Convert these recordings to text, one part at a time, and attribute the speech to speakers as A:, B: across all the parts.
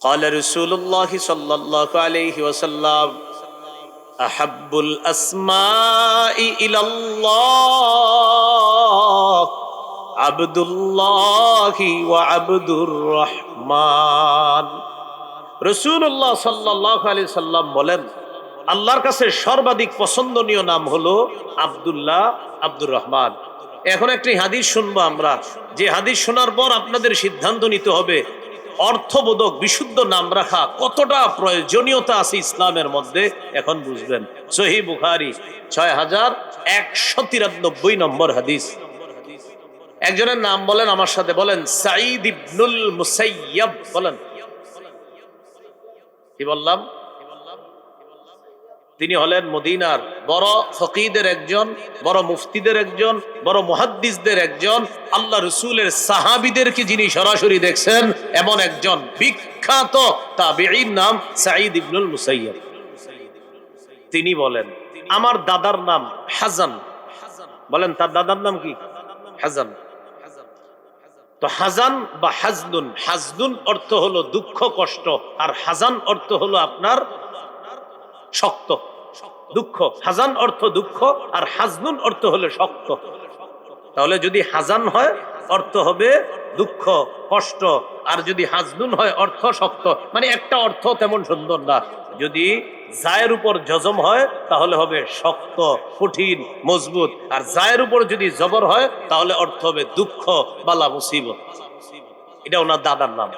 A: قال رسول الله صلى الله عليه وسلم أحب الأسماء إلى الله عبد الله وعبد الرحمن। রাসূলুল্লাহ সাল্লাল্লাহু আলাইহি সাল্লাম বলেন, আল্লাহর কাছে সর্বাধিক পছন্দনীয় নাম হলো আব্দুল্লাহ, আব্দুর রহমান। এখন একটি হাদিস শুনবো আমরা, যে হাদিস শোনার পর আপনাদের সিদ্ধান্ত নিতে হবে অর্থবোধক বিশুদ্ধ নাম রাখা কতটা প্রয়োজনীয়তা আছে ইসলামের মধ্যে। এখন বুঝবেন। সহিহ বুখারী 6193 নম্বর হাদিস। একজনের নাম বলেন আমার সাথে, বলেন সাঈদ ইবনুল মুসাইয়্যিব। বলেন কি বললাম? তিনি হলেন মদিনার বড় ফকিহদের একজন, বড় মুফতিদের একজন, বড় মুহাদ্দিসদের একজন, আল্লাহ রাসূলের সাহাবীদেরকে যিনি সরাসরি দেখছেন এমন একজন বিখ্যাত তাবেঈর নাম সাঈদ ইবনুল মুসাইয়্যিব। তিনি বলেন, আমার দাদার নাম হাযান। বলেন তার দাদার নাম কি? হাযান। তো হাযান বা হাজনুন, হাজনুন অর্থ হলো দুঃখ কষ্ট, আর হাযান অর্থ হলো আপনার শক্ত দুঃখ। হাযান অর্থ দুঃখ আর হাজনুন অর্থ হলো শক্ত। তাহলে যদি হাযান হয় অর্থ হবে দুঃখ কষ্ট, আর যদি হাজনুন হয় অর্থ শক্ত। মানে একটা অর্থ তেমন সুন্দর না। যদি জায়ের উপর জজম হয় তাহলে হবে শক্ত, কঠিন, মজবুত। আর জায়ের উপর যদি জবর হয় তাহলে অর্থ হবে দুঃখ, বালা, মুসিবত। এটা ওনার দাদার নাম।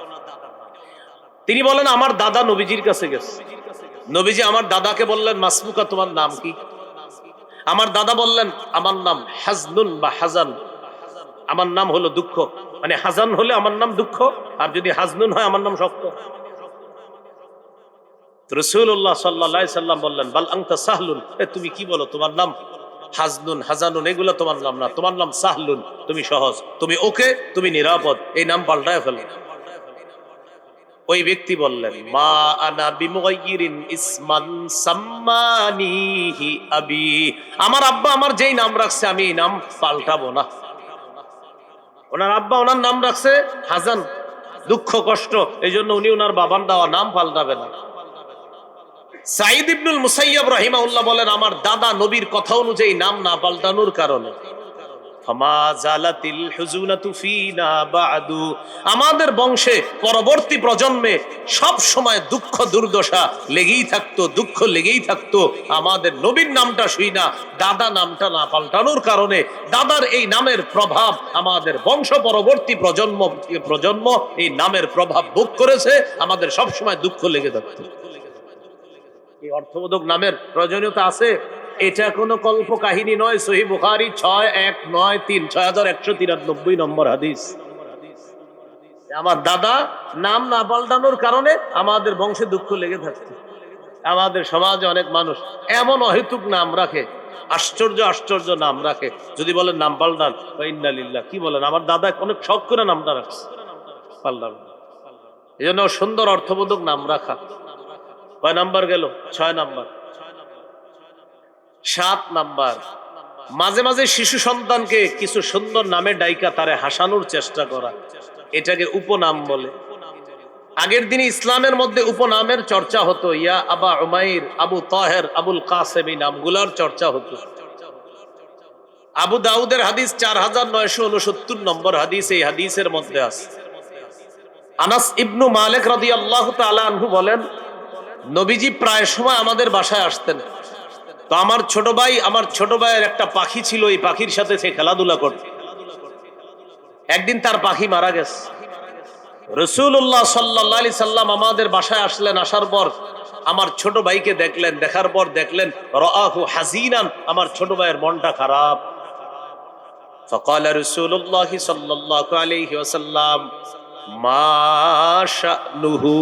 A: তিনি বলেন, আমার দাদা নবীজির কাছে গেছে। নবীজি আমার দাদাকে বললেন, মাসমুকা, তোমার নাম কি? আমার দাদা বললেন, আমার নাম হাজনুন বা হাযান, আমার নাম হলো দুঃখ। মানে হাযান হলে আমার নাম দুঃখ, আর যদি হাজনুন হয় আমার নাম শক্ত। রাসূলুল্লাহ সাল্লাল্লাহু আলাইহি সাল্লাম বললেন, বাল আনতা সাহলুন, তুমি কি বলো? তোমার নাম হাজনুন, হাযানুন এগুলো তোমার নাম না, তোমার নাম সাহলুন, তুমি সহজ, তুমি ওকে, তুমি নিরাপদ। এই নাম পাল্টায় ফেলো। ওই ব্যক্তি বললেন, মা আনা বিমুগাইয়িরিন ইসমান সাম্মানিহি আবি, আমার আব্বা আমার যেই নাম রাখছে আমি এই নাম পাল্টাবো না। ওনার আব্বা ওনার নাম রাখছে হাযান, দুঃখ কষ্ট, এই জন্য উনি ওনার বাবার দেওয়া নাম পাল্টাবে না। সাঈদ ইবনুল মুসাইয়্যিব রাহিমাহুল্লাহ বলেন, আমার দাদা নবীর কথা অনুযায়ী নাম না পাল্টানোর কারণে আমাদের বংশে পরবর্তী প্রজন্মে সব সময় দুঃখ দুর্দশা লেগেই থাকতো, দুঃখ লেগেই থাকতো। আমাদের নবীর নামটা শুই না, দাদা নামটা না পাল্টানোর কারণে দাদার এই নামের প্রভাব আমাদের বংশ পরবর্তী প্রজন্ম এই নামের প্রভাব ভোগ করেছে। আমাদের সব সময় দুঃখ লেগে থাকতো। এই অর্থবোধক নামের প্রয়োজনীয়তা আছে। এটা কোনো কল্প কাহিনী নয়। সহিহ বুখারী 6193 নম্বর হাদিস। আমার দাদা নাম না পাল্টানোর কারণে আমাদের বংশে দুঃখ লেগে থাকতো। আমাদের সমাজে অনেক মানুষ এমন অহেতুক নাম রাখে, আশ্চর্য আশ্চর্য নাম রাখে। যদি বলেন নাম পাল্টান, ইন্না লিল্লাহ, কি বলেন? আমার দাদা অনেক শখ করে নামটা রাখছে, পাল্টান। এই জন্য সুন্দর অর্থবোধক নাম রাখা। কয় নাম্বার গেল? 6 নাম্বার। 7 নাম্বার, মাঝে মাঝে শিশু সন্তানকে কিছু সুন্দর নামে ডাইকা তারে হাসানোর চেষ্টা করা, এটাকে উপনাম বলে। আগের দিনে ইসলামের মধ্যে উপনামের চর্চা হতো। ইয়া আবা উমাইর, আবু তাহের, আবুল কাসেম, এই নামগুলোর চর্চা হতো। আবু দাউদের হাদিস 4969 নম্বর হাদিস, এই হাদিসের মধ্যে আছে। আনাস ইবনু মালিক রাদিয়াল্লাহু তাআলা আনহু বলেন, নবীজি প্রায় সময় আমাদের বাসায় আসতেন। তো আমার ছোট ভাইয়ের একটা পাখি ছিল, এই পাখির সাথে সে খেলাধুলা করত। একদিন তার পাখি মারা গেছে। রাসূলুল্লাহ সাল্লাল্লাহু আলাইহি সাল্লাম আমাদের বাসায় আসলেন। আসার পর আমার ছোট ভাইকে দেখলেন, দেখার পর দেখলেন রাআহু হাযিনান, আমার ছোট ভাইয়ের মনটা খারাপ। ফাকালা রাসূলুল্লাহ সাল্লাল্লাহু আলাইহি ওয়াসাল্লাম মা শানুহু।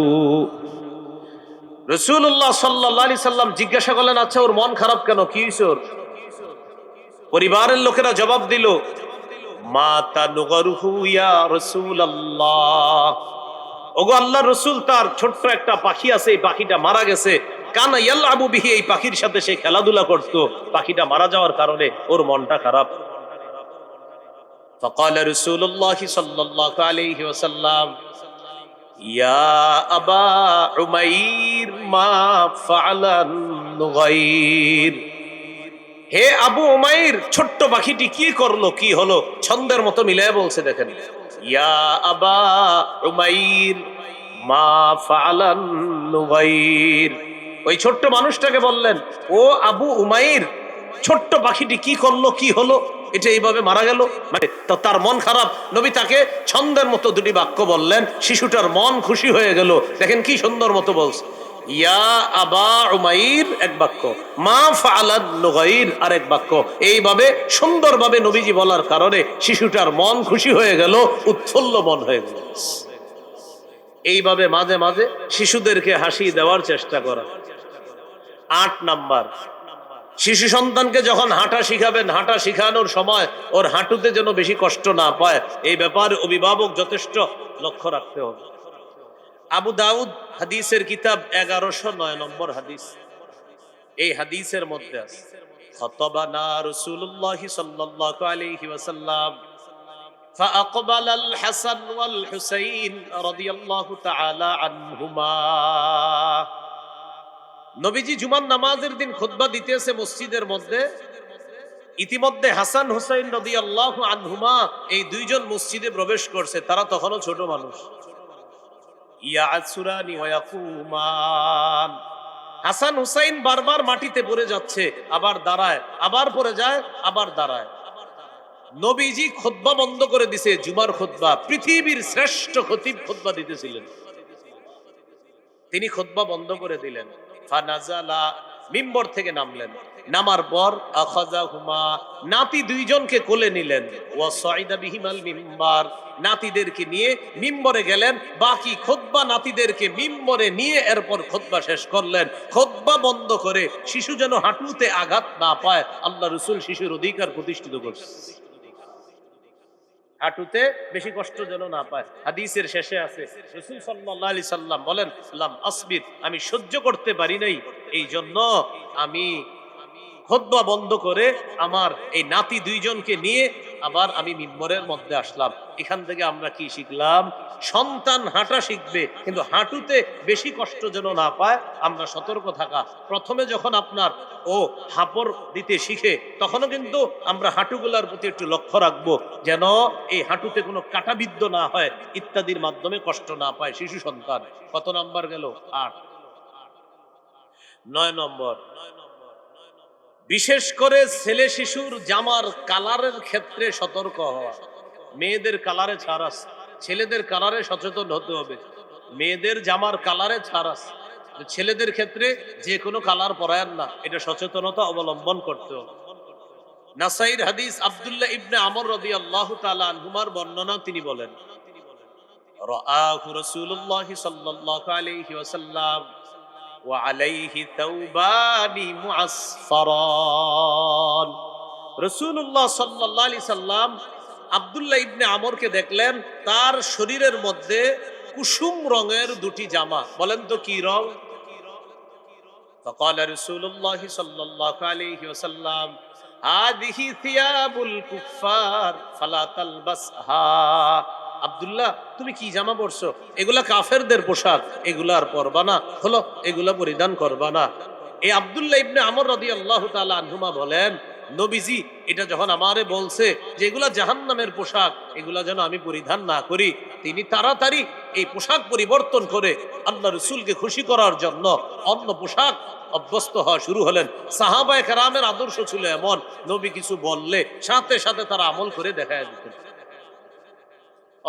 A: রাসূলুল্লাহ সাল্লাল্লাহু আলাইহি সাল্লাম জিজ্ঞাসা করলেন, আচ্ছা ওর মন খারাপ কেন, কি হইছে ওর? পরিবারের লোকেরা জবাব দিল, মাতা নুগরুহু ইয়া রাসূলুল্লাহ, ওগো আল্লাহর রাসূল, তার ছোট্ট একটা পাখি আছে, এই পাখিটা মারা গেছে। কানা ইয়ালআবু বিহি, এই পাখির সাথে সে খেলাধুলা করত, পাখিটা মারা যাওয়ার কারণে ওর মনটা খারাপ। ফাকালা রাসূলুল্লাহ সাল্লাল্লাহু আলাইহি ওয়াসাল্লাম ইয়া আবা উমাইর মা ফাআলান নুগাইর, হে আবু উমাইর, ছোট্ট পাখিটি কি করলো, কি হলো, ছন্দের মতো মিলায় বলছে দেখেন, ইয়া আবা উমাইর মা ফাআলান নুগাইর। ওই ছোট্ট মানুষটাকে বললেন, ও আবু উমাইর, ছোট্ট পাখিটি কি করলো, কি হলো, এটা এইভাবে মারা গেল। মানে তো তার মন খারাপ, নবী তাকে ছন্দের মতো দুটি বাক্য বললেন, শিশুটার মন খুশি হয়ে গেল। দেখেন কি সুন্দর মতো বলছে, ইয়া আবা উমাইর এক বাক্য, মা ফাআলান নুগাইর আরেক বাক্য। এইভাবে সুন্দরভাবে নবীজি বলার কারণে শিশুটার মন খুশি হয়ে গেল, উৎফুল্ল মন হয়ে গেল। এইভাবে মাঝে মাঝে শিশুদেরকে হাসি দেওয়ার চেষ্টা করা। 8 নাম্বার, শিশু সন্তানকে যখন হাঁটা শিখাবেন, হাঁটা শিখানোর সময় ওর হাঁটুতে যেন বেশি কষ্ট না পায়, এই ব্যাপারে অভিভাবক যথেষ্ট লক্ষ্য রাখতে হবে। আবু দাউদ হাদিসের কিতাব 1109 নম্বর হাদিস, এই হাদিসের মধ্যে আছে, খতবানা রাসূলুল্লাহ সাল্লাল্লাহু আলাইহি ওয়াসাল্লাম فأقبل الحسن والحسين رضي الله تعالى عنهما। নবীজি জুমার নামাজের দিন খুতবা দিতেছে মসজিদের মধ্যে, ইতিমধ্যে হাসান হুসাইন রাদিয়াল্লাহু আনহুমা এই দুইজন মসজিদে প্রবেশ করছে। তারা তখনও ছোট মানুষ। ইয়াসুরানি ওয়া ইয়াকুমান, হাসান হুসাইন বারবার মাটিতে পড়ে যাচ্ছে, আবার দাঁড়ায়, আবার পড়ে যায়, আবার দাঁড়ায়। নবীজি খুতবা বন্ধ করে দিছে, জুমার খুতবা, পৃথিবীর শ্রেষ্ঠ খতিব খুতবা দিতেছিলেন, তিনি খুতবা বন্ধ করে দিলেন। ফানাজালা, মিম্বর থেকে নামলেন, নামার পর আখাযাহুমা, নাতি দুইজনকে কোলে নিলেন, ওয়া সাইদা বিহিমাল মিম্বার, নাতিদেরকে নিয়ে মিম্বরে গেলেন, বাকি খুতবা নাতিদেরকে মিম্বরে নিয়ে এরপর খুতবা শেষ করলেন। খুতবা বন্ধ করে শিশু যেন হাঁটুতে আঘাত না পায়, আল্লাহ রাসূল শিশুর অধিকার প্রতিষ্ঠিত করছে, হাঁটুতে বেশি কষ্ট যেন না পায়। হাদিসের শেষে আছে, রাসূল সাল্লাল্লাহু আলাইহি সাল্লাম বলেন, লাম আসবির, আমি সহ্য করতে পারি নাই, এই জন্য আমি খুতবা বন্ধ করে আমার এই নাতি দুইজনকে নিয়ে আবার আমি মিম্বরের মধ্যে আসলাম। এখান থেকে আমরা কি শিখলাম? সন্তান হাঁটা শিখবে, কিন্তু হাঁটুতে বেশি কষ্ট যেন না পায়, আমরা সতর্ক থাকা। প্রথমে যখন আপনার ও হাঁপড় দিতে শিখে, তখনও কিন্তু আমরা হাঁটুগুলার প্রতি একটু লক্ষ্য রাখবো, যেন এই হাঁটুতে কোনো কাটাবিদ্ধ না হয়, ইত্যাদির মাধ্যমে কষ্ট না পায় শিশু সন্তান। কত নাম্বার গেল? 8। 9 নম্বর, বিশেষ করে ছেলে শিশুর জামার কালারের ক্ষেত্রে সতর্ক হওয়া। মেয়েদের কালারে ছাড় আছে, ছেলেদের কালারে সচেতন হতে হবে। মেয়েদের জামার কালারে ছাড় আছে, ছেলেদের ক্ষেত্রে যে কোনো কালার পরায়েন না, এটা সচেতনতা অবলম্বন করতে হবে। নাসাইর হাদিস, আব্দুল্লাহ ইবনে আমর রাদিয়াল্লাহু তাআলা আনহুমার বর্ণনা, তিনি বলেন, রাআহু রাসূলুল্লাহ সাল্লাল্লাহু আলাইহি ওয়াসাল্লাম ওয়া আলাইহি তাওবানি মুআসফারান। রাসূলুল্লাহ সাল্লাল্লাহু আলাইহি সাল্লাম আব্দুল্লাহ ইবনে আমরকে দেখলেন, তার শরীরের মধ্যে কুসুম রঙের দুটি জামা। বলেন তো কি রং? فقال رسول الله صلى الله عليه وسلم هذه ثياب الكفار فلا تلبسها। আব্দুল্লাহ, তুমি কি জামা পরছো? এগুলা কাফেরদের পোশাক, এগুলা আর পরবা না, হলো এগুলা পরিধান করবা না। এই আব্দুল্লাহ ইবনে আমর রাদিয়াল্লাহু তাআলা আনহুমা বলেন, নবীজি এটা যখন আমারে বলছে যে এগুলা জাহান্নামের পোশাক, এগুলা যেন আমি পরিধান না করি, তিনি তাড়াতাড়ি এই পোশাক পরিবর্তন করে আল্লাহ রাসূলকে খুশি করার জন্য অন্য পোশাক অভ্যস্ত হওয়া শুরু হলেন। সাহাবায়ে কেরামের আদর্শ ছিল এমন, নবী কিছু বললে সাথে সাথে তারা আমল করে দেখায় দিতেন।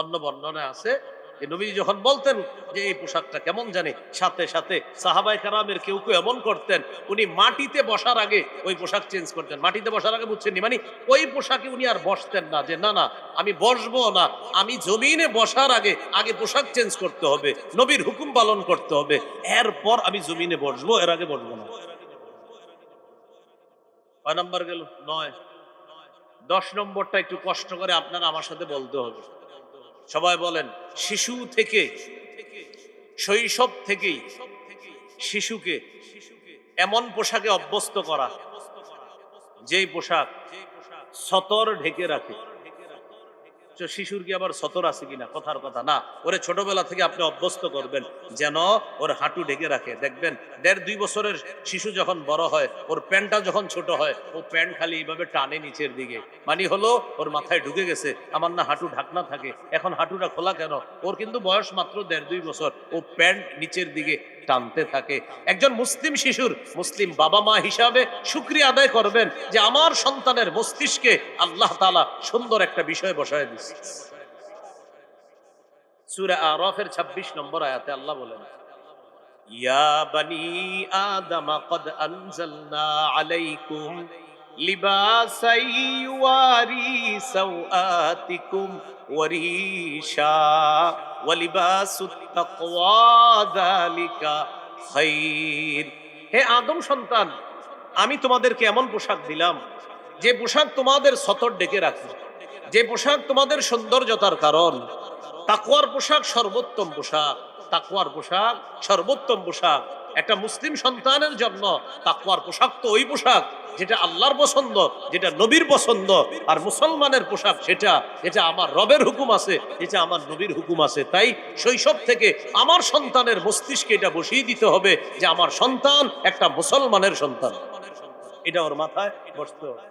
A: অন্য বর্ণনায় আছে যে নবী যখন বলতেন যে এই পোশাকটা কেমন জানে, সাথে সাথে সাহাবায়ে কেরামের কেউ কেউ এমন করতেন, উনি মাটিতে বসার আগে ওই পোশাক চেঞ্জ করতেন। মাটিতে বসার আগে বুঝছেন নি, মানে ওই পোশাকে উনি আর বসতেন না, যে না না আমি বসবো না, আমি জমিনে বসার আগে আগে পোশাক চেঞ্জ করতে হবে, নবীর হুকুম পালন করতে হবে, এরপর আমি জমিনে বসবো, এর আগে বসবো না। কয় নাম্বার গেল? 9। 10 নম্বরটা একটু কষ্ট করে আপনারা আমার সাথে বলতে হবে। সবাই বলেন, শিশু থেকে, শৈশব থেকেই শিশুকে এমন পোশাকে অভ্যস্ত করা যেই পোশাক সতর ঢেকে রাখে। শিশুর কি আবার সতর আছে কিনা? কথার কথা না, ওরে ছোটবেলা থেকে আপনি অভ্যস্ত করবেন যেন ওর হাঁটু ঢেকে রাখে। দেখবেন 1.5-2 বছরের শিশু যখন বড় হয়, ওর প্যান্টটা যখন ছোট হয়, ও প্যান্ট খালি এইভাবে টানে নিচের দিকে, মানে হলো ওর মাথায় ঢুকে গেছে আমার না হাঁটু ঢাকনা থাকে, এখন হাঁটুটা খোলা কেন? ওর কিন্তু বয়স মাত্র 1.5-2 বছর, ও প্যান্ট নিচের দিকে টানতে থাকে। একজন মুসলিম শিশুর মুসলিম বাবা মা হিসাবে শুকরিয়া আদায় করবেন যে আমার সন্তানের মস্তিষ্কে আল্লাহ তাআলা সুন্দর একটা বিষয় বসায় দিয়েছে। সূরা আরাফের 26 নম্বর আয়াতে আল্লাহ বলেন, ইয়া বানি আদম ক্বাদ আনজালনা আলাইকুম লিবাসান ইউয়ারি সাওআতিকুম ওয়া রিশা ওয়া লিবাসুত তাকওয়া যালিকা খায়র। হে আদম সন্তান, আমি তোমাদেরকে এমন পোশাক দিলাম যে পোশাক তোমাদের সতর ডেকে রাখে, যে পোশাক তোমাদের সৌন্দর্যতার কারণ। তাকওয়ার পোশাক সর্বোত্তম পোশাক, তাকওয়ার পোশাক সর্বোত্তম পোশাক। একটা মুসলিম সন্তানের জন্য তাকওয়ার পোশাক তো ওই পোশাক যেটা আল্লাহর পছন্দ, যেটা নবীর পছন্দ। আর মুসলমানের পোশাক সেটা যেটা আমার রবের হুকুম আছে, যেটা আমার নবীর হুকুম আছে। তাই শৈশব থেকে আমার সন্তানের মস্তিষ্কে এটা বসিয়ে দিতে হবে যে আমার সন্তান একটা মুসলমানের সন্তান, এটা ওর মাথায় বসতে হবে।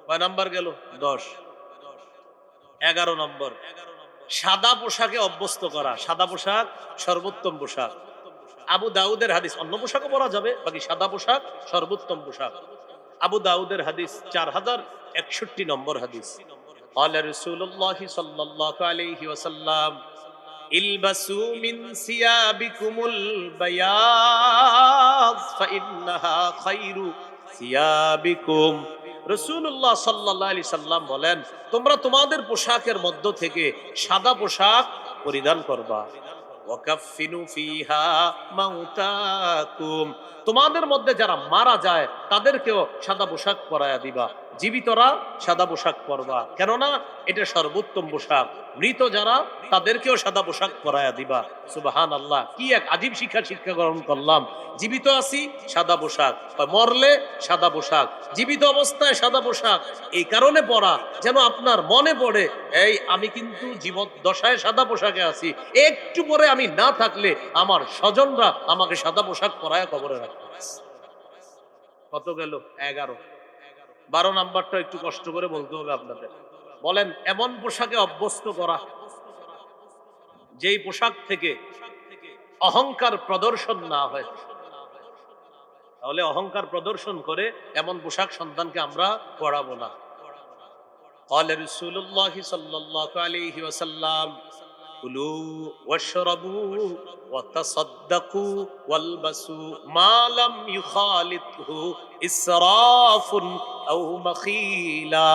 A: কয় নাম্বার গেল? 10। 11 নম্বর, সাদা পোশাকে অভ্যস্ত করা। সাদা পোশাক সর্বোত্তম পোশাক। আবু দাউদের হাদিস, অন্য পোশাকও পরা যাবে, বাকি সাদা পোশাক সর্বোত্তম পোশাক। আবু দাউদের হাদিস 4061 নম্বর হাদিস। قال رسول الله صلى الله عليه وسلم البسوا من ثيابكم البياض فإنها خير ثيابكم। রাসূলুল্লাহ সাল্লাল্লাহু আলাইহি সাল্লাম বলেন, তোমরা তোমাদের পোশাকের মধ্য থেকে সাদা পোশাক পরিধান করবা। ওয়াকাফিনু ফিহা মাউতাকুম, তোমাদের মধ্যে যারা মারা যায় তাদেরকেও সাদা পোশাক পরায়া দিবা, জীবিতরা সাদা পোশাক পরবা, কেননা এটা সর্বোত্তম পোশাক। মৃত যারা তাদেরকেও সাদা পোশাক পরায়া দিবা। সুবহানাল্লাহ, কি এক আজীব শিক্ষা গ্রহণ করলাম। জীবিত আছি সাদা পোশাক, মরলে সাদা পোশাক, জীবিত অবস্থায় সাদা পোশাক। এই কারণে পরা যেন আপনার মনে পড়ে, এই আমি কিন্তু জীবন দশায় সাদা পোশাকে আছি, একটু পরে আমি না থাকলে আমার স্বজনরা আমাকে সাদা পোশাক পরায় কবরে রাখবে। কত গেল? 11। 12 নাম্বারটা একটু কষ্ট করে বলতে হবে আপনাদের। বলেন, এমন পোশাকে অভ্যস্ত করা যেই পোশাক থেকে অহংকার প্রদর্শন না হয়। তাহলে অহংকার প্রদর্শন করে এমন পোশাক সন্তানকে আমরা পরাবো না। قال رسول الله صلى الله عليه وسلم كلوا واشربوا وتصدقوا والبسوا ما لم يخالطه إسراف أو مخيلة।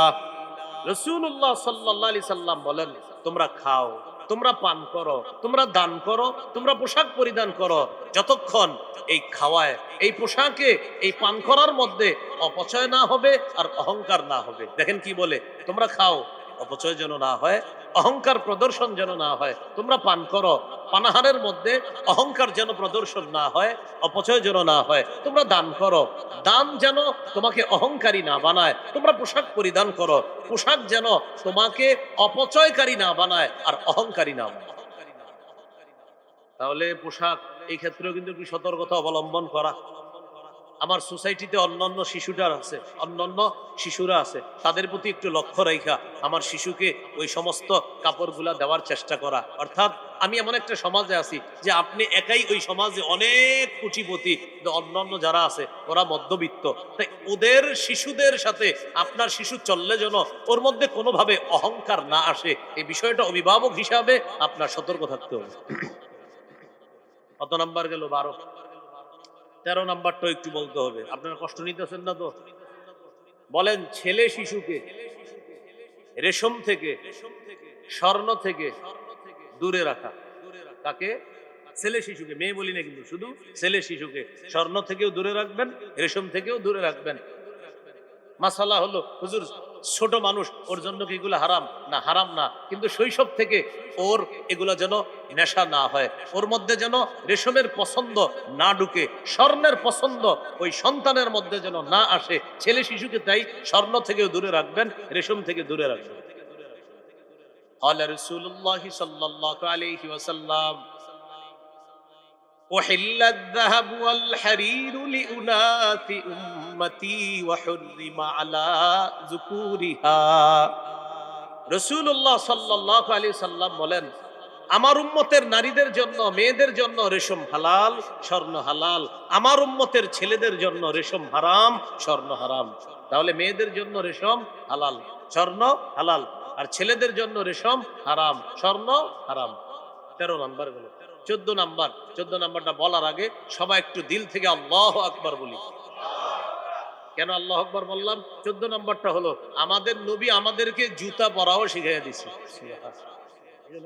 A: রাসূলুল্লাহ সাল্লাল্লাহু আলাইহি সাল্লাম বলেন, তোমরা খাও, তোমরা পান করো, তোমরা দান করো, তোমরা পোশাক পরিধান করো, যতক্ষণ এই খাওয়ায়, এই পোশাকে, এই পান করার মধ্যে অপচয় না হবে আর অহংকার না হবে। দেখেন কি বলে, তোমরা খাও, অপচয় যেন না হয়, অহংকার প্রদর্শন যেন না হয়। তোমরা পান করো, পানাহারের মধ্যে অহংকার যেন প্রদর্শন না হয়, অপচয় যেন না হয়। তোমরা দান করো, দান যেন তোমাকে অহংকারী না বানায়। তোমরা পোশাক পরিধান করো, পোশাক যেন তোমাকে অপচয়কারী না বানায় আর অহংকারী না বানায়। তাহলে পোশাক এই ক্ষেত্রেও কিন্তু একটু সতর্কতা অবলম্বন করা। আমার সোসাইটিতে অন্যান্য শিশুরা আছে, তাদের প্রতি একটু লক্ষ্য রাখা আমার শিশুকে ওই সমস্ত কাপড়গুলা দেওয়ার চেষ্টা করা। অর্থাৎ আমি এমন একটা সমাজে আছি যে আপনি একাই ওই সমাজে অনেক কোটিপতি, অন্যান্য যারা আছে ওরা মধ্যবিত্ত, তাই ওদের শিশুদের সাথে আপনার শিশু চললে যেন ওর মধ্যে কোনোভাবে অহংকার না আসে, এই বিষয়টা অভিভাবক হিসাবে আপনার সতর্ক থাকতে হবে। কত নাম্বার গেল? 12। 13 নাম্বারটা একটু বলতে হবে, আপনারা কষ্ট নিতেছেন না তো? বলেন, ছেলে শিশুকে রেশম থেকে, স্বর্ণ থেকে দূরে রাখা। তাকে, ছেলে শিশুকে, মেয়ে বলি না কিন্তু, শুধু ছেলে শিশুকে স্বর্ণ থেকেও দূরে রাখবেন, রেশম থেকেও দূরে রাখবেন। মাসালা হলো, হুজুর ছোট মানুষ, ওর জন্য কি এগুলো হারাম? না, হারাম না, কিন্তু শৈশব থেকে ওর এগুলো যেন নেশা না হয়, ওর মধ্যে যেন রেশমের পছন্দ না ঢুকে, স্বর্ণের পছন্দ ওই সন্তানের মধ্যে যেন না আসে। ছেলে শিশুকে তাই স্বর্ণ থেকেও দূরে রাখবেন, রেশম থেকে দূরে রাখবেন। قال رسول الله صلى الله عليه وسلم أحل الذهب والحرير لأناث أمتي وحرم على ذكورها রাসূলুল্লাহ সাল্লাল্লাহু আলাইহি সাল্লাম বলেন, আমার উম্মতের নারীদের জন্য, মেয়েদের জন্য রেশম হালাল, স্বর্ণ হালাল। আমার উম্মতের ছেলেদের জন্য রেশম হারাম, স্বর্ণ হারাম। তাহলে মেয়েদের জন্য রেশম হালাল, স্বর্ণ হালাল, আর ছেলেদের জন্য রেশম হারাম, স্বর্ণ হারাম। 13 নাম্বার গেল। 14 নাম্বারটা বলার আগে সবাই একটু দিল থেকে আল্লাহু আকবার বলি। কেন আল্লাহু আকবার বললাম? 14 নাম্বারটা হলো আমাদের নবী আমাদেরকে জুতা পরাও শিখিয়ে দিছে।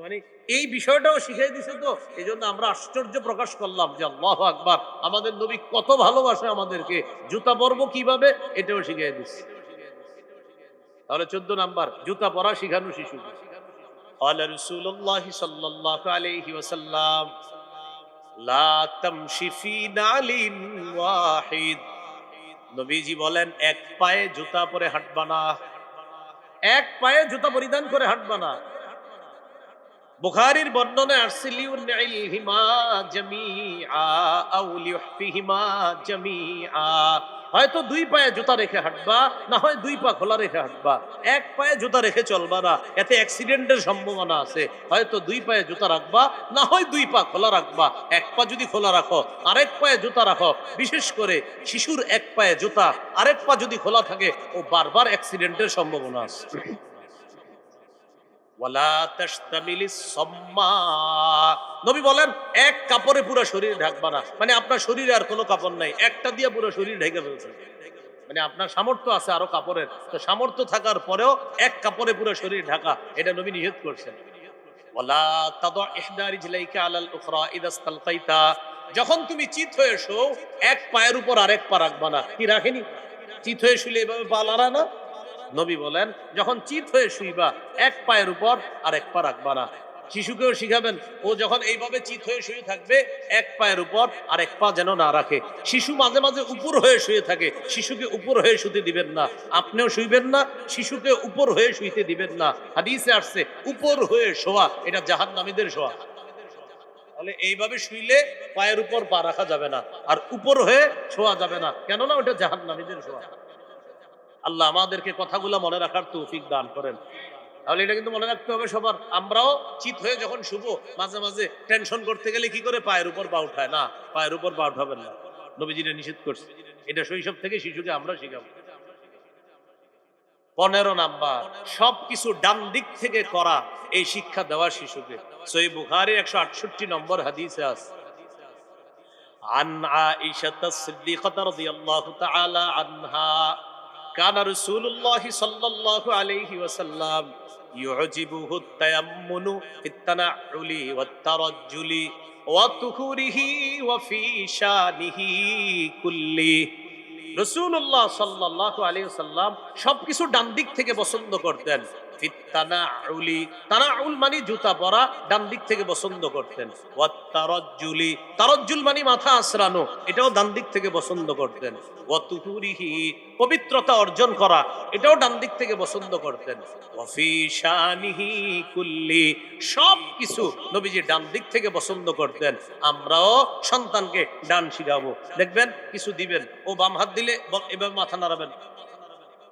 A: মানে এই বিষয়টাও শিখিয়ে দিছে, তো এই জন্য আমরা আশ্চর্য প্রকাশ করলাম যে আল্লাহু আকবার, আমাদের নবী কত ভালোবাসে আমাদেরকে, জুতা পরবো কিভাবে এটাও শিখিয়ে দিছে। তাহলে 14 নাম্বার, জুতা পরা শিখানো শিশুকে। قال رسول الله صلى الله عليه وسلم لا تمشي في نعل واحد। নবীজি বলেন, এক পায়ে জুতা পরে হাঁটবা না, এক পায়ে জুতা পরিধান করে হাঁটবা না। বুখারীর বর্ণনায় আসছে লিউনইলহিমা জামিআ আও লিউহফিহিমা জামিআ, হয়তো দুই পায়ে জুতা রেখে হাঁটবা, না হয় দুই পা খোলা রেখে হাঁটবা। এক পায়ে জুতা রেখে চলবা না, এতে অ্যাক্সিডেন্টের সম্ভাবনা আছে। হয়তো দুই পায়ে জুতা রাখবা, না হয় দুই পা খোলা রাখবা। এক পা যদি খোলা রাখো, আরেক পায়ে জুতা রাখো। বিশেষ করে শিশুর এক পায়ে জুতা, আরেক পা যদি খোলা থাকে, ও বারবার অ্যাক্সিডেন্টের সম্ভাবনা আছে। ওয়ালা তাশতামিলিস সাম্মা, নবী বলেন এক কাপড়ে পুরো শরীর ঢাকবা না। মানে আপনার শরীরে আর কোনো কাপড় নাই, একটা দিয়ে পুরো শরীর ঢেকে ফেলছেন। মানে আপনার সামর্থ্য আছে আরো কাপড়ের, তো সামর্থ্য থাকার পরেও এক কাপড়ে পুরো শরীর ঢাকা, এটা নবী নিষেধ করছেন। ওয়ালা তাদু ইহদা রিজলাইকা আলাল উখরা ইযা ইসতালকাইতা, যখন তুমি চিত হয়ে শোও, এক পায়ের উপর আরেক পা রাখবা না। কি রাখেনি? চিত হয়ে শুলে এভাবে পা লড়া না। নবী বলেন, যখন চিত হয়ে শুইবা, এক পায়ের উপর আর এক পা রাখবা না। শিশুকেও শিখাবেন, ও যখন এইভাবে চিত হয়ে শুয়ে থাকবে, এক পায়ের উপর আর এক পা যেন না রাখে। শিশু মাঝে মাঝে উপর হয়ে শুয়ে থাকে, শিশুকে উপর হয়ে শুতে দিবেন না। আপনিও শুইবেন না, শিশুকে উপর হয়ে শুইতে দিবেন না। হাদিসে আসছে, উপর হয়ে শোয়া এটা জাহান্নামীদের শোয়া। তাহলে এইভাবে শুইলে পায়ের উপর পা রাখা যাবে না, আর উপর হয়ে শোয়া যাবে না, কেননা ওটা জাহান্নামীদের শোয়া। আল্লাহ আমাদেরকে কথাগুলো মনে রাখার তৌফিক দান করেন। তাহলে এটা কিন্তু মনে রাখতে হবে সবার। আমরাও চিত হয়ে যখন শুভ, মাঝে মাঝে টেনশন করতে গেলে কি করে পায়ের উপর পা উঠায় না, পায়ের উপর পা উঠাবেন না। নবীজিরা নিষেধ করছে, এটা শৈশব থেকে শিশুকে আমরা শিখাবো। 15 নাম্বার, সবকিছু ডান দিক থেকে করা, এই শিক্ষা দেওয়া শিশুকে। সহিহ বুখারী 168 নম্বর হাদিসে আছে, আন আয়েশা সিদ্দিকাহ রাদিয়াল্লাহু তাআলা আনহা কান রাসূলুল্লাহ সাল্লাল্লাহু আলাইহি ওয়াসাল্লাম ইউজিবুহু তায়াম্মুনু ফিত তানাউলি ওয়াত তারাজ্জুলি ওয়া তুহুরিহি ওয়া ফি শানিহি কুল্লি। রাসূলুল্লাহ সাল্লাল্লাহু আলাইহি ওয়াসাল্লাম সবকিছু ডান দিক থেকে পছন্দ করতেন। ফিত তানাউলি, তানাউল মানে জুতা পরা, ডান দিক থেকে পছন্দ করতেন। ওয়াত তারাজ্জুলি, তারাজ্জুল মানে মাথা আছড়ানো, এটাও ডান দিক থেকে পছন্দ করতেন। ওয়া তুহুরিহি, পবিত্রতা অর্জন করা, এটাও ডান দিক থেকে পছন্দ করতেন। ওয়া ফি শানিহি কুল্লি, সব কিছু নবীজি ডান দিক থেকে পছন্দ করতেন। আমরাও সন্তানকে ডান শিখাবো। দেখবেন কিছু দিবেন, ও বাম হাত দিলে এভাবে মাথা নাড়াবেন,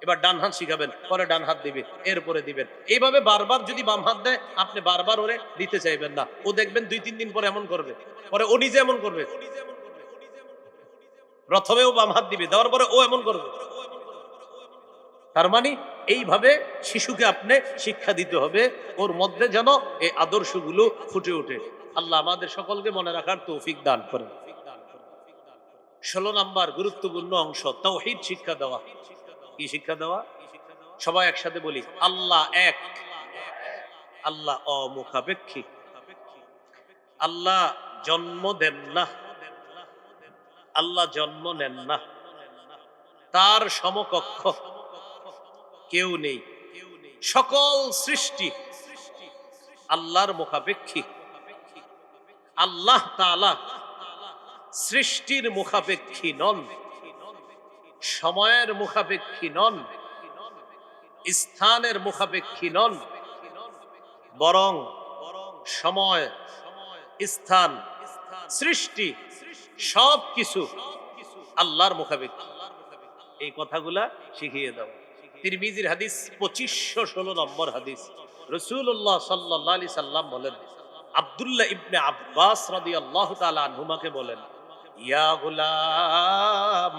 A: এবার ডান হাত শিখাবেন, পরে ডান হাত দিবেন, এরপরে দিবেন। এইভাবে বারবার যদি বাম হাত দেয়, আপনি বারবার ওরে দিতে চাইবেন না। ও দেখবেন 2-3 দিন পরে এমন করবে, পরে ও নিজে এমন করবে। প্রথমে ও বাম হাত দিবে, দেওয়ার পরে ও এমন করবে। তার মানে এইভাবে শিশুকে আপনি শিক্ষা দিতে হবে, ওর মধ্যে যেন এই আদর্শগুলো ফুটে ওঠে। আল্লাহ আমাদের সকলকে মনে রাখার তৌফিক দান করেন। 16 নাম্বার গুরুত্বপূর্ণ অংশ, তাওহীদ শিক্ষা দেওয়া। কি শিক্ষা দেওয়া? সবাই একসাথে বলি, আল্লাহ এক, আল্লাহ অমুখাপেক্ষী, আল্লাহ জন্ম দেন না, আল্লাহ জন্ম নেন না, তার সমকক্ষ কেউ নেই। সকল সৃষ্টি আল্লাহর মুখাপেক্ষী। আল্লাহ তাআলা সৃষ্টির মুখাপেক্ষী নন, সময়ের মুখাপেক্ষী নন, স্থানের মুখাপেক্ষী নন, বরং সময়, স্থান, সৃষ্টি সবকিছু আল্লাহর মুখাপেক্ষী। এই কথাগুলা শিখিয়ে দাও। তিরমিজির হাদিস 2516 নম্বর হাদিস। রাসূলুল্লাহ সাল্লাল্লাহু আলাইহি সাল্লাম বলেন, আব্দুল্লাহ ইবনে আব্বাস রাদিয়াল্লাহু তাআলা আনহুমাকে বলেন, ইয়া গুলাম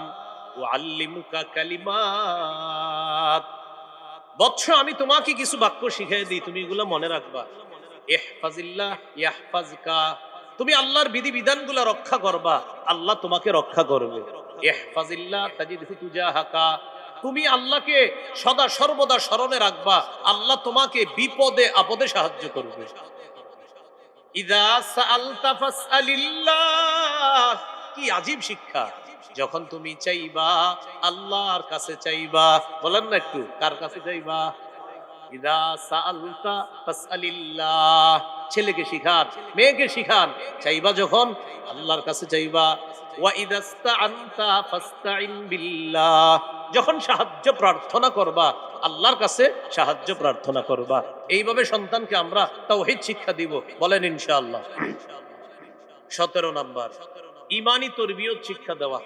A: উআল্লিমুকা কালিমাত, বৎস আমি তোমাকে কিছু বাক্য শিখিয়ে দিই, তুমি এগুলো মনে রাখবা। ইহফাজিল্লাহ ইয়াহফাজকা, তুমি আল্লাহর বিধিবিধানগুলো রক্ষা করবা, আল্লাহ তোমাকে রক্ষা করবে। ইহফাজিল্লাহ তাজিদহু তুজাহাকা, তুমি আল্লাহকে সদা সর্বদা স্মরণে রাখবা, আল্লাহ তোমাকে বিপদে আপদে সাহায্য করবে। ইযা সাআলতা ফাসআলিল্লাহ, কি আজীব শিক্ষা! যখন তুমি চাইবা আল্লাহর কাছে চাইবা। বলেন না একটু, কার কাছে চাইবা? ইযা সাআলতা ফাসআলিল্লাহ। ছেলেকে শিখান, মেয়েকে শিখান, চাইবা যখন আল্লাহর কাছে চাইবা। ওয়া ইযাস্তাআনতা ফাসতাইন বিল্লাহ, যখন সাহায্য প্রার্থনা করবা আল্লাহর কাছে সাহায্য প্রার্থনা করবা। এইভাবে সন্তানকে আমরা তাওহীদ শিক্ষা দিব। বলেন ইনশাআল্লাহ। 17 নাম্বার, ঈমানি তরবিয়ত শিক্ষা দেওয়া।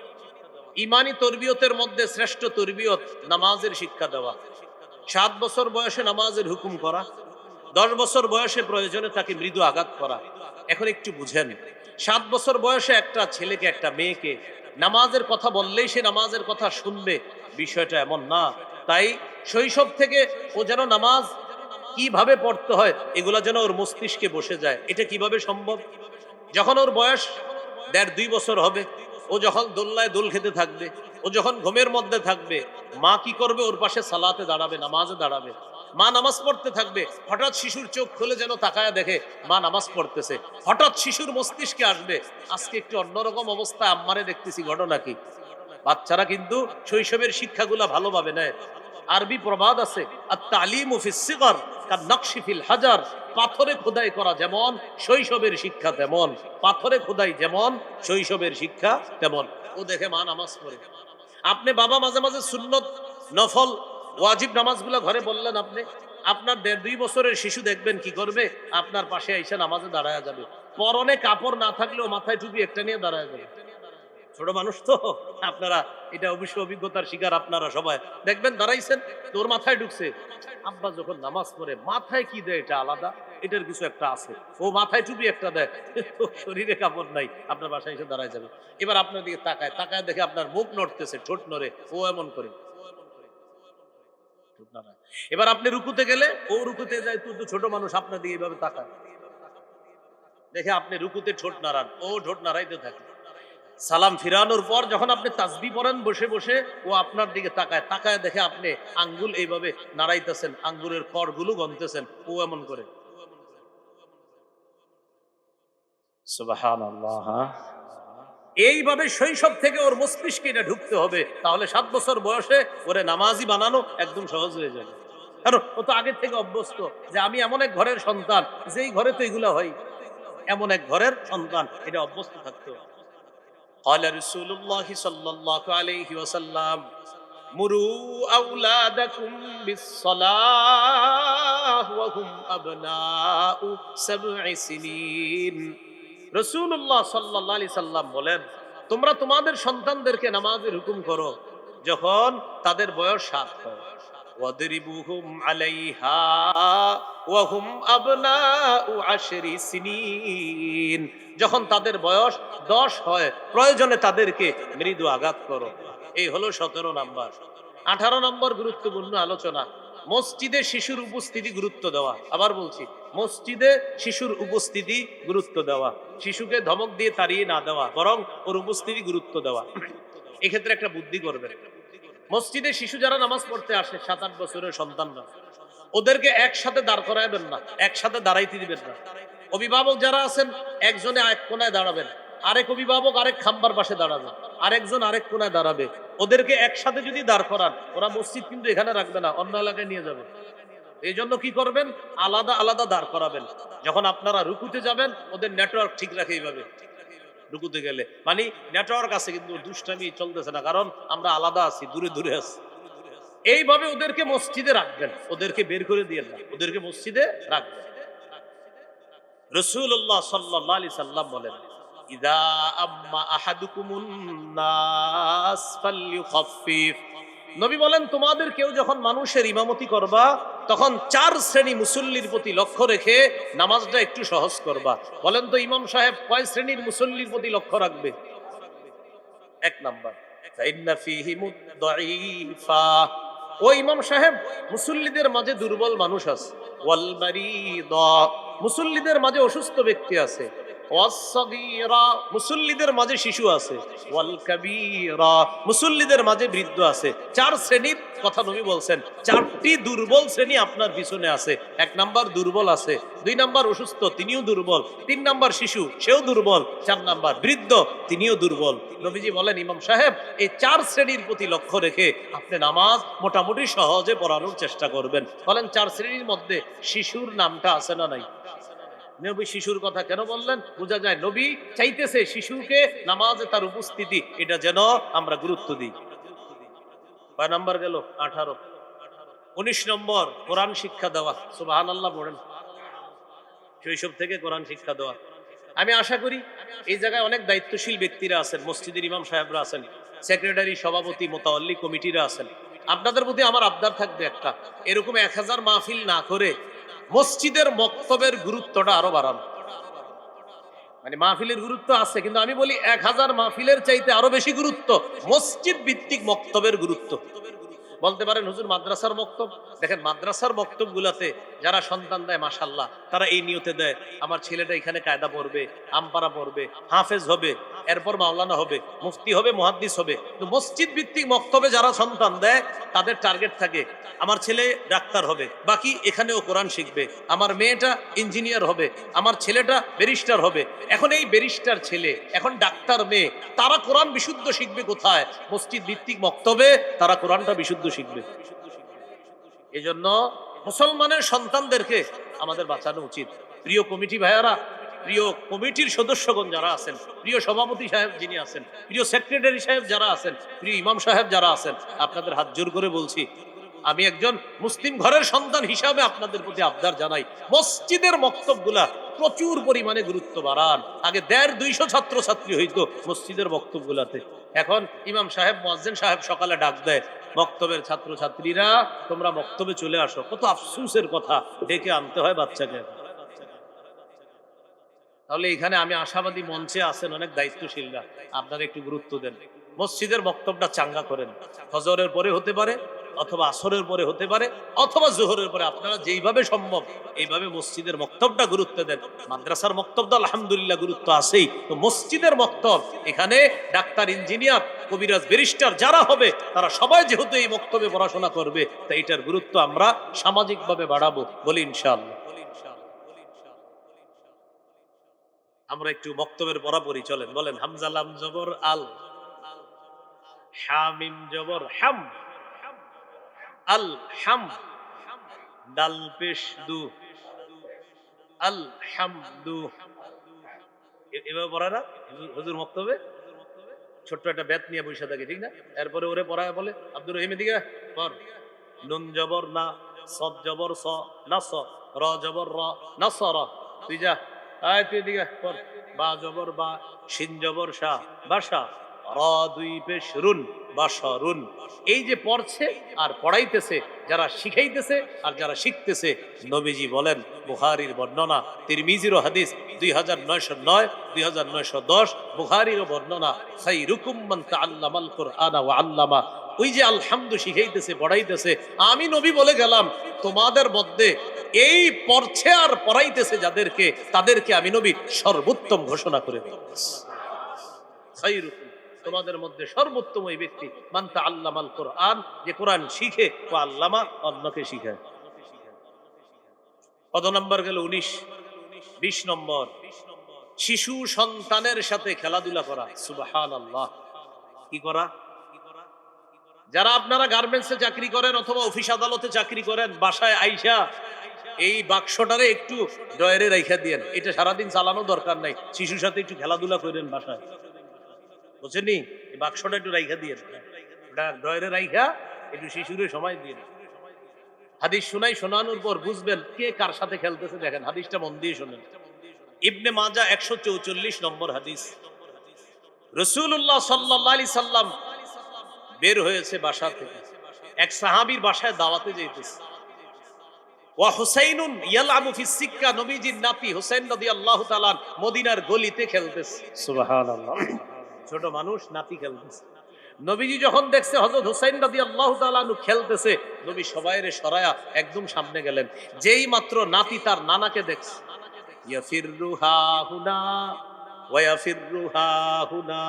A: ঈমানি তরবিয়তের মধ্যে শ্রেষ্ঠ তরবিয়ত নামাজের শিক্ষা দেওয়া। 7 বছর বয়সে নামাজের হুকুম করা, 10 বছর বয়সে প্রয়োজনে তাকে মৃদু আঘাত করা। এখন একটু বুঝেন, 7 বছর বয়সে একটা ছেলেকে একটা মেয়েকে নামাজের কথা বললেই সে নামাজের কথা শুনবে, বিষয়টা এমন না। তাই শৈশব থেকে ও যেন নামাজ কিভাবে পড়তে হয় এগুলা যেন ওর মস্তিষ্কে বসে যায়। এটা কিভাবে সম্ভব? যখন ওর বয়স 1.5-2 বছর হবে, ও যখন দোলনায় দোল খেতে থাকবে, ও যখন ঘুমের মধ্যে থাকবে, মা কি করবে? ওর পাশে সালাতে দাঁড়াবে, নামাজে দাঁড়াবে। মা নামাজ পড়তে থাকবে, হঠাৎ শিশুর চোখ খুলে যেন তাকায়া দেখে মা নামাজ পড়তেছে। হঠাৎ শিশুর মস্তিষ্কে আসবে, আজকে একটু অন্যরকম অবস্থায় আম্মারে দেখতেছি, ঘটনা কি? বাচ্চারা কিন্তু শৈশবের শিক্ষাগুলা ভালোভাবে নেয়। আরবি প্রবাদ আছে, আত-তালিমু ফিস সিগর কান-নাকশি ফিল হাজার, পাথরে খোদাই করা যেমন শৈশবের শিক্ষা তেমন, পাথরে খোদাই যেমন শৈশবের শিক্ষা তেমন। ও দেখে মা নামাজ পড়ে। আপনি বাবা মাঝে মাঝে সুন্নত, নফল, ওয়াজিব নামাজগুলো ঘরে বললেন, আপনি আপনার 1.5-2 বছরের শিশু দেখবেন কি করবে? আপনার পাশে এসে নামাজে দাঁড়ায় যাবে। পরনে কাপড় না থাকলেও মাথায় টুপি একটা নিয়ে দাঁড়ায় যাবে। ছোট মানুষ তো, আপনারা এটা অবশ্য অভিজ্ঞতার শিকার। আপনারা সবাই দেখবেন দাঁড়াইছেন, তোর মাথায় ঢুকছে। আব্বা যখন নামাজ পড়ে মাথায় কি দেয় এটা আলাদা, এটার কিছু একটা আছে। ও মাথায় টুপি একটা দেয়, শরীরে কাপড় নাই, আপনার বাসায় এসে দাঁড়ায় যাবে। এবার আপনার দিকে তাকায়, তাকায় দেখে আপনার মুখ নড়তেছে, ঠোঁট নড়ে, ও এমন করে। এবার আপনি রুকুতে গেলে ও রুকুতে যায়, তুই তো ছোট মানুষ, আপনার দিকে এইভাবে তাকায় দেখে আপনি রুকুতে ঠোঁট নাড়ান, ও ঠোঁট নাড়াইতে থাকে। সালাম ফিরানোর পর যখন আপনি তাসবিহ পড়েন বসে বসে, ও আপনার দিকে তাকায়, তাকায় দেখে আপনি আঙ্গুল এইভাবে নাড়াইতেছেন, আঙ্গুলের করগুলো গনতেছেন, ও এমন করে। সুবহানাল্লাহ। এইভাবে শৈশব থেকে ওর মস্তিষ্কে এটা ঢুকতে হবে, তাহলে 7 বছর বয়সে ওরে নামাজি বানানো একদম সহজ হয়ে যাবে। কারণ ও তো আগে থেকে অভ্যস্ত যে আমি এমন এক ঘরের সন্তান, যেই ঘরে তো এগুলো হয়, এমন এক ঘরের সন্তান, এটা অভ্যস্ত থাকতে হবে। قال رسول الله صلى الله عليه وسلم مروا أولادكم بالصلاة وهم أبناء 7 سنين। রাসূলুল্লাহ সাল্লাল্লাহু আলাইহি সাল্লাম বলেন, তোমরা তোমাদের সন্তানদেরকে নামাজের হুকুম করো যখন তাদের বয়স 7 হয়। ওয়াদরিবুহুম আলাইহা ওয়া হুম আবনাউ 10 সিনিন, যখন তাদের বয়স 10 হয় প্রয়োজনে তাদেরকে মৃদু আঘাত করো। এই হলো 17 নাম্বার। 18 নম্বর গুরুত্বপূর্ণ আলোচনা, মসজিদে শিশুর উপস্থিতি গুরুত্ব দেওয়া। আবার বলছি, মসজিদে শিশুর উপস্থিতি গুরুত্ব দেওয়া। শিশুকে ধমক দিয়ে তাড়িয়ে না দেওয়া, বরং ওর উপস্থিতি গুরুত্ব দেওয়া। এক্ষেত্রে একটা বুদ্ধি করবেন, মসজিদে শিশু যারা নামাজ পড়তে আসে, 7-8 বছরের সন্তানরা, ওদেরকে একসাথে দাঁড় করাবেন না, একসাথে দাঁড়াইতে দিবেন না। অভিভাবক যারা আছেন, একজনে এক কোনায় দাঁড়াবেন, আরেক অভিভাবক আরেক খাম্বার পাশে দাঁড়াবে, আরেকজন আরেক কোনায় দাঁড়াবে। ওদেরকে একসাথে যদি দাঁড় করান, ওরা মসজিদ কিন্তু এখানে রাখবে না, অন্য এলাকায় নিয়ে যাবে। এই জন্য কি করবেন? আলাদা আলাদা দাঁড় করাবেন। যখন আপনারা রুকুতে যাবেন, ওদের নেটওয়ার্ক ঠিক রাখে। এইভাবে রুকুতে গেলে মানে নেটওয়ার্ক আছে, কিন্তু দুষ্টামি চলতেছে না, কারণ আমরা আলাদা আছি, দূরে দূরে আছি। এইভাবে ওদেরকে মসজিদে রাখবেন, ওদেরকে বের করে দিয়ে না, ওদেরকে মসজিদে রাখবেন। রাসূলুল্লাহ সাল্লাল্লাহু আলাইহি সাল্লাম বলেন, ইযা আম্মা আহাদুকুমুন নাস ফালইউখাফফিফ। নবী বলেন, তোমাদের কেউ যখন মানুষের ইমামতি করবা তখন 4 শ্রেণী মুসল্লির প্রতি লক্ষ্য রেখে নামাজটা একটু সহজ করবা। বলেন তো ইমাম সাহেব কয় শ্রেণীর মুসল্লির প্রতি লক্ষ্য রাখবে? 1 নাম্বার, ফাইন্না ফীহিমুদ দাঈফা। ও ইমাম সাহেব, মুসল্লিদের মাঝে দুর্বল মানুষ আছে। ওয়াল মারিদা, মুসল্লিদের মাঝে অসুস্থ ব্যক্তি আছে। ওয়াস-সাগীরা, মুসল্লিদের মাঝে শিশু আছে। ওয়াল কাবীরা, মুসল্লিদের মাঝে বৃদ্ধ আছে। 4 শ্রেণীর কথা নবী বলছেন। 4টি দুর্বল শ্রেণী আপনার পিছনে আছে। 1 নাম্বার দুর্বল আছে, 2 নাম্বার অসুস্থ, তিনিও দুর্বল, 3 নাম্বার শিশু, সেও দুর্বল, 4 নাম্বার বৃদ্ধ, তিনিও দুর্বল। নবীজি বলেন, ইমাম সাহেব এই 4 শ্রেণীর প্রতি লক্ষ্য রেখে আপনি নামাজ মোটামুটি সহজে পড়ানোর চেষ্টা করবেন। বলেন 4 শ্রেণীর মধ্যে শিশুর নামটা আছে না নাই? নবী শিশুর কথা কেন বললেন? বোঝা যায় নবী চাইতেছে শিশুকে নামাজে তার উপস্থিতি এটা যেন আমরা গুরুত্ব দিই। কয় নাম্বার গেল? 18। 19 নম্বর, কোরআন শিক্ষা দেওয়া। সুবহানাল্লাহ পড়েন। শৈশব থেকে কোরআন শিক্ষা দেওয়া। আমি আশা করি এই জায়গায় অনেক দায়িত্বশীল ব্যক্তিরা আছেন, মসজিদের ইমাম সাহেবরা আছেন, সেক্রেটারি, সভাপতি, মোতাওয়াল্লি কমিটিরা আছেন। আপনাদের প্রতি আমার আবদার থাকবে একটা, এরকম 1000 মাহফিল না করে মসজিদের মক্তবের গুরুত্বটা আরো বাড়ানো। মানে মাহফিলের গুরুত্ব আছে, কিন্তু আমি বলি 1000 মাহফিলের চাইতে আরো বেশি গুরুত্ব মসজিদ ভিত্তিক মক্তবের গুরুত্ব। বলতে পারেন হুজুর মাদ্রাসার মক্তব, দেখেন মাদ্রাসার মক্তব গুলাতে যারা সন্তান দেয় মাশাআল্লাহ, তারা এই নিয়তে দেয় আমার ছেলেটা এখানে কায়দা পড়বে, আমপারা পড়বে, হাফেজ হবে, এরপর মাওলানা হবে, মুফতি হবে, মুহাদ্দিস হবে। তো মসজিদ ভিত্তিক মক্তবে যারা সন্তান দেয় তাদের টার্গেট থাকে আমার ছেলে ডাক্তার হবে, বাকি এখানেও কোরআন শিখবে, আমার মেয়েটা ইঞ্জিনিয়ার হবে, আমার ছেলেটা ব্যারিস্টার হবে। এখন এই ব্যারিস্টার ছেলে, এখন ডাক্তার মেয়ে, তারা কোরআন বিশুদ্ধ শিখবে কোথায়? মসজিদ ভিত্তিক মক্তবে তারা কোরআনটা বিশুদ্ধ শিখবে। এজন্য মুসলমানের সন্তানদেরকে আমাদের বাঁচানো উচিত। প্রিয় কমিটি ভাইয়ারা, প্রিয় কমিটির সদস্যগণ যারা আছেন, প্রিয় সভাপতি সাহেব যিনি আছেন, প্রিয় সেক্রেটারি সাহেব যারা আছেন, প্রিয় ইমাম সাহেব যারা আছেন, আপনাদের হাত জোর করে বলছি, আমি একজন মুসলিম ঘরের সন্তান হিসাবে আপনাদের প্রতি আবদার জানাই, মসজিদের মক্তবগুলা প্রচুর পরিমাণে গুরুত্ব বাড়ান। আগে 150-200 ছাত্র ছাত্রী হইতো মসজিদের মক্তবগুলাতে, এখন ইমাম সাহেব, মুয়াজ্জিন সাহেব সকালে ডাক দেয়, মক্তবের ছাত্র ছাত্রীরা তোমরা মক্তবে চলে আসো। কত আফসোসের কথা, ডেকে আনতে হয় বাচ্চাকে। তাহলে এখানে আমি আশাবাদী, মঞ্চে আছেন অনেক দায়িত্বশীলরা, আপনারা একটু গুরুত্ব দেন, মসজিদের বক্তব্যটা চাঙ্গা করেন। ফজরের পরে হতে পারে, অথবা আসরের পরে হতে পারে, অথবা জোহরের পরে, আপনারা যেইভাবে সম্ভব এইভাবে মসজিদের বক্তব্যটা গুরুত্ব দেন। মাদ্রাসার বক্তব্য আলহামদুলিল্লাহ গুরুত্ব আছেই, তো মসজিদের বক্তব্য, এখানে ডাক্তার, ইঞ্জিনিয়ার, কবিরাজ, ব্যারিস্টার যারা হবে তারা সবাই যেহেতু এই বক্তব্যে পড়াশোনা করবে, তাই এটার গুরুত্ব আমরা সামাজিকভাবে বাড়াবো, বলি ইনশাআল্লাহ। আমরা একটু বক্তব্যের পড়াপড়ি চলেন, বলেন হামজা লাম জবর আল, হামিম জবর হাম, আল হাম, দাল পেশ দু, আল হামদু। এভাবে পড়া না হুজুর বক্তব্যে? ছোট্ট একটা বেত নিয়ে বসে থাকে, ঠিক না? এরপরে ওরে পড়ায় বলে আব্দুর রহিম এদিকে পড়, নুন জবর না, সদ জবর স, না স, র জবর র, না স র, তুই যা, আয় তুই এদিকে পড়, বা জবর বা, শিন জবর শা, বাসা, র দুই পেশ রুন, বাসরুন। এই যে পড়ছে আর পড়াইতেছে, যারা শিখাইতেছে আর যারা শিখতেছে, নবীজি বলেন, বুখারীর বর্ণনা, তিরমিজিরও হাদিস 2909, 2910, বুখারীরও বর্ণনা, খায়রুকুম মান তাআল্লামাল কুরআনা ওয়া আল্লামা। ওই যে আলহামদু শিখাইতেছে, পড়াইতেছে, আমি নবী বলে গেলাম তোমাদের মধ্যে এই পড়ছে আর পড়াইতেছে যাদেরকে, তাদেরকে আমি নবী সর্বোত্তম ঘোষণা করে দিলাম। খায়রুকুম, তোমাদের মধ্যে সর্বোত্তম ওই ব্যক্তি মান তাআল্লামাল কুরআন, যে কোরআন শিখে, ও আল্লামা, অন্যকে শিখায়। কত নম্বর গেল? 19। 20 নম্বর, শিশু সন্তানের সাথে খেলাধুলা করা। সুবহানাল্লাহ। কি করা? যারা আপনারা গার্মেন্টসে চাকরি করেন অথবা অফিস আদালতে চাকরি করেন, বাসায় আইসা এই বাক্সটারে একটু ড্রয়ারে রাইখা দিয়েন, এটা সারাদিন চালানো দরকার নাই, শিশুর সাথে একটু খেলাধুলা করেন বাসায়, বুঝছেনি? এই বাক্সটা একটু রাইখা দিয়েন, ড্রয়ারে রাইখা একটু শিশুরে সময় দিন। হাদিস শোনানোর পর বুঝবেন কে কার সাথে খেলতেছে। দেখেন হাদিসটা মন দিয়ে শোনেন। ইবনে মাজাহ 144 নম্বর হাদিস। রাসূলুল্লাহ সাল্লাল্লাহু আলাইহি সাল্লাম বের হয়েছে বাসা থেকে, এক সাহাবীর বাসায় দাওয়াতে যাইতেছে। ওয়া হুসাইনুন ইয়ালআবু ফিস সিক্কা, নবীজির নাতি হুসাইন রাদিয়াল্লাহু তাআলা মদিনার গলিতে খেলতেছে। সুবহানাল্লাহ, ছোট মানুষ নাতি খেলতেছে। নবীজি যখন দেখছে হযরত হুসাইন রাদিয়াল্লাহু তাআলা খেলতেছে, নবী সবাইরে সরায়া একদম সামনে গেলেন। যেই মাত্র নাতি তার নানাকে দেখছে, ইয়াফিররু হা হুনা ওয়া ইয়াফিররু হা হুনা,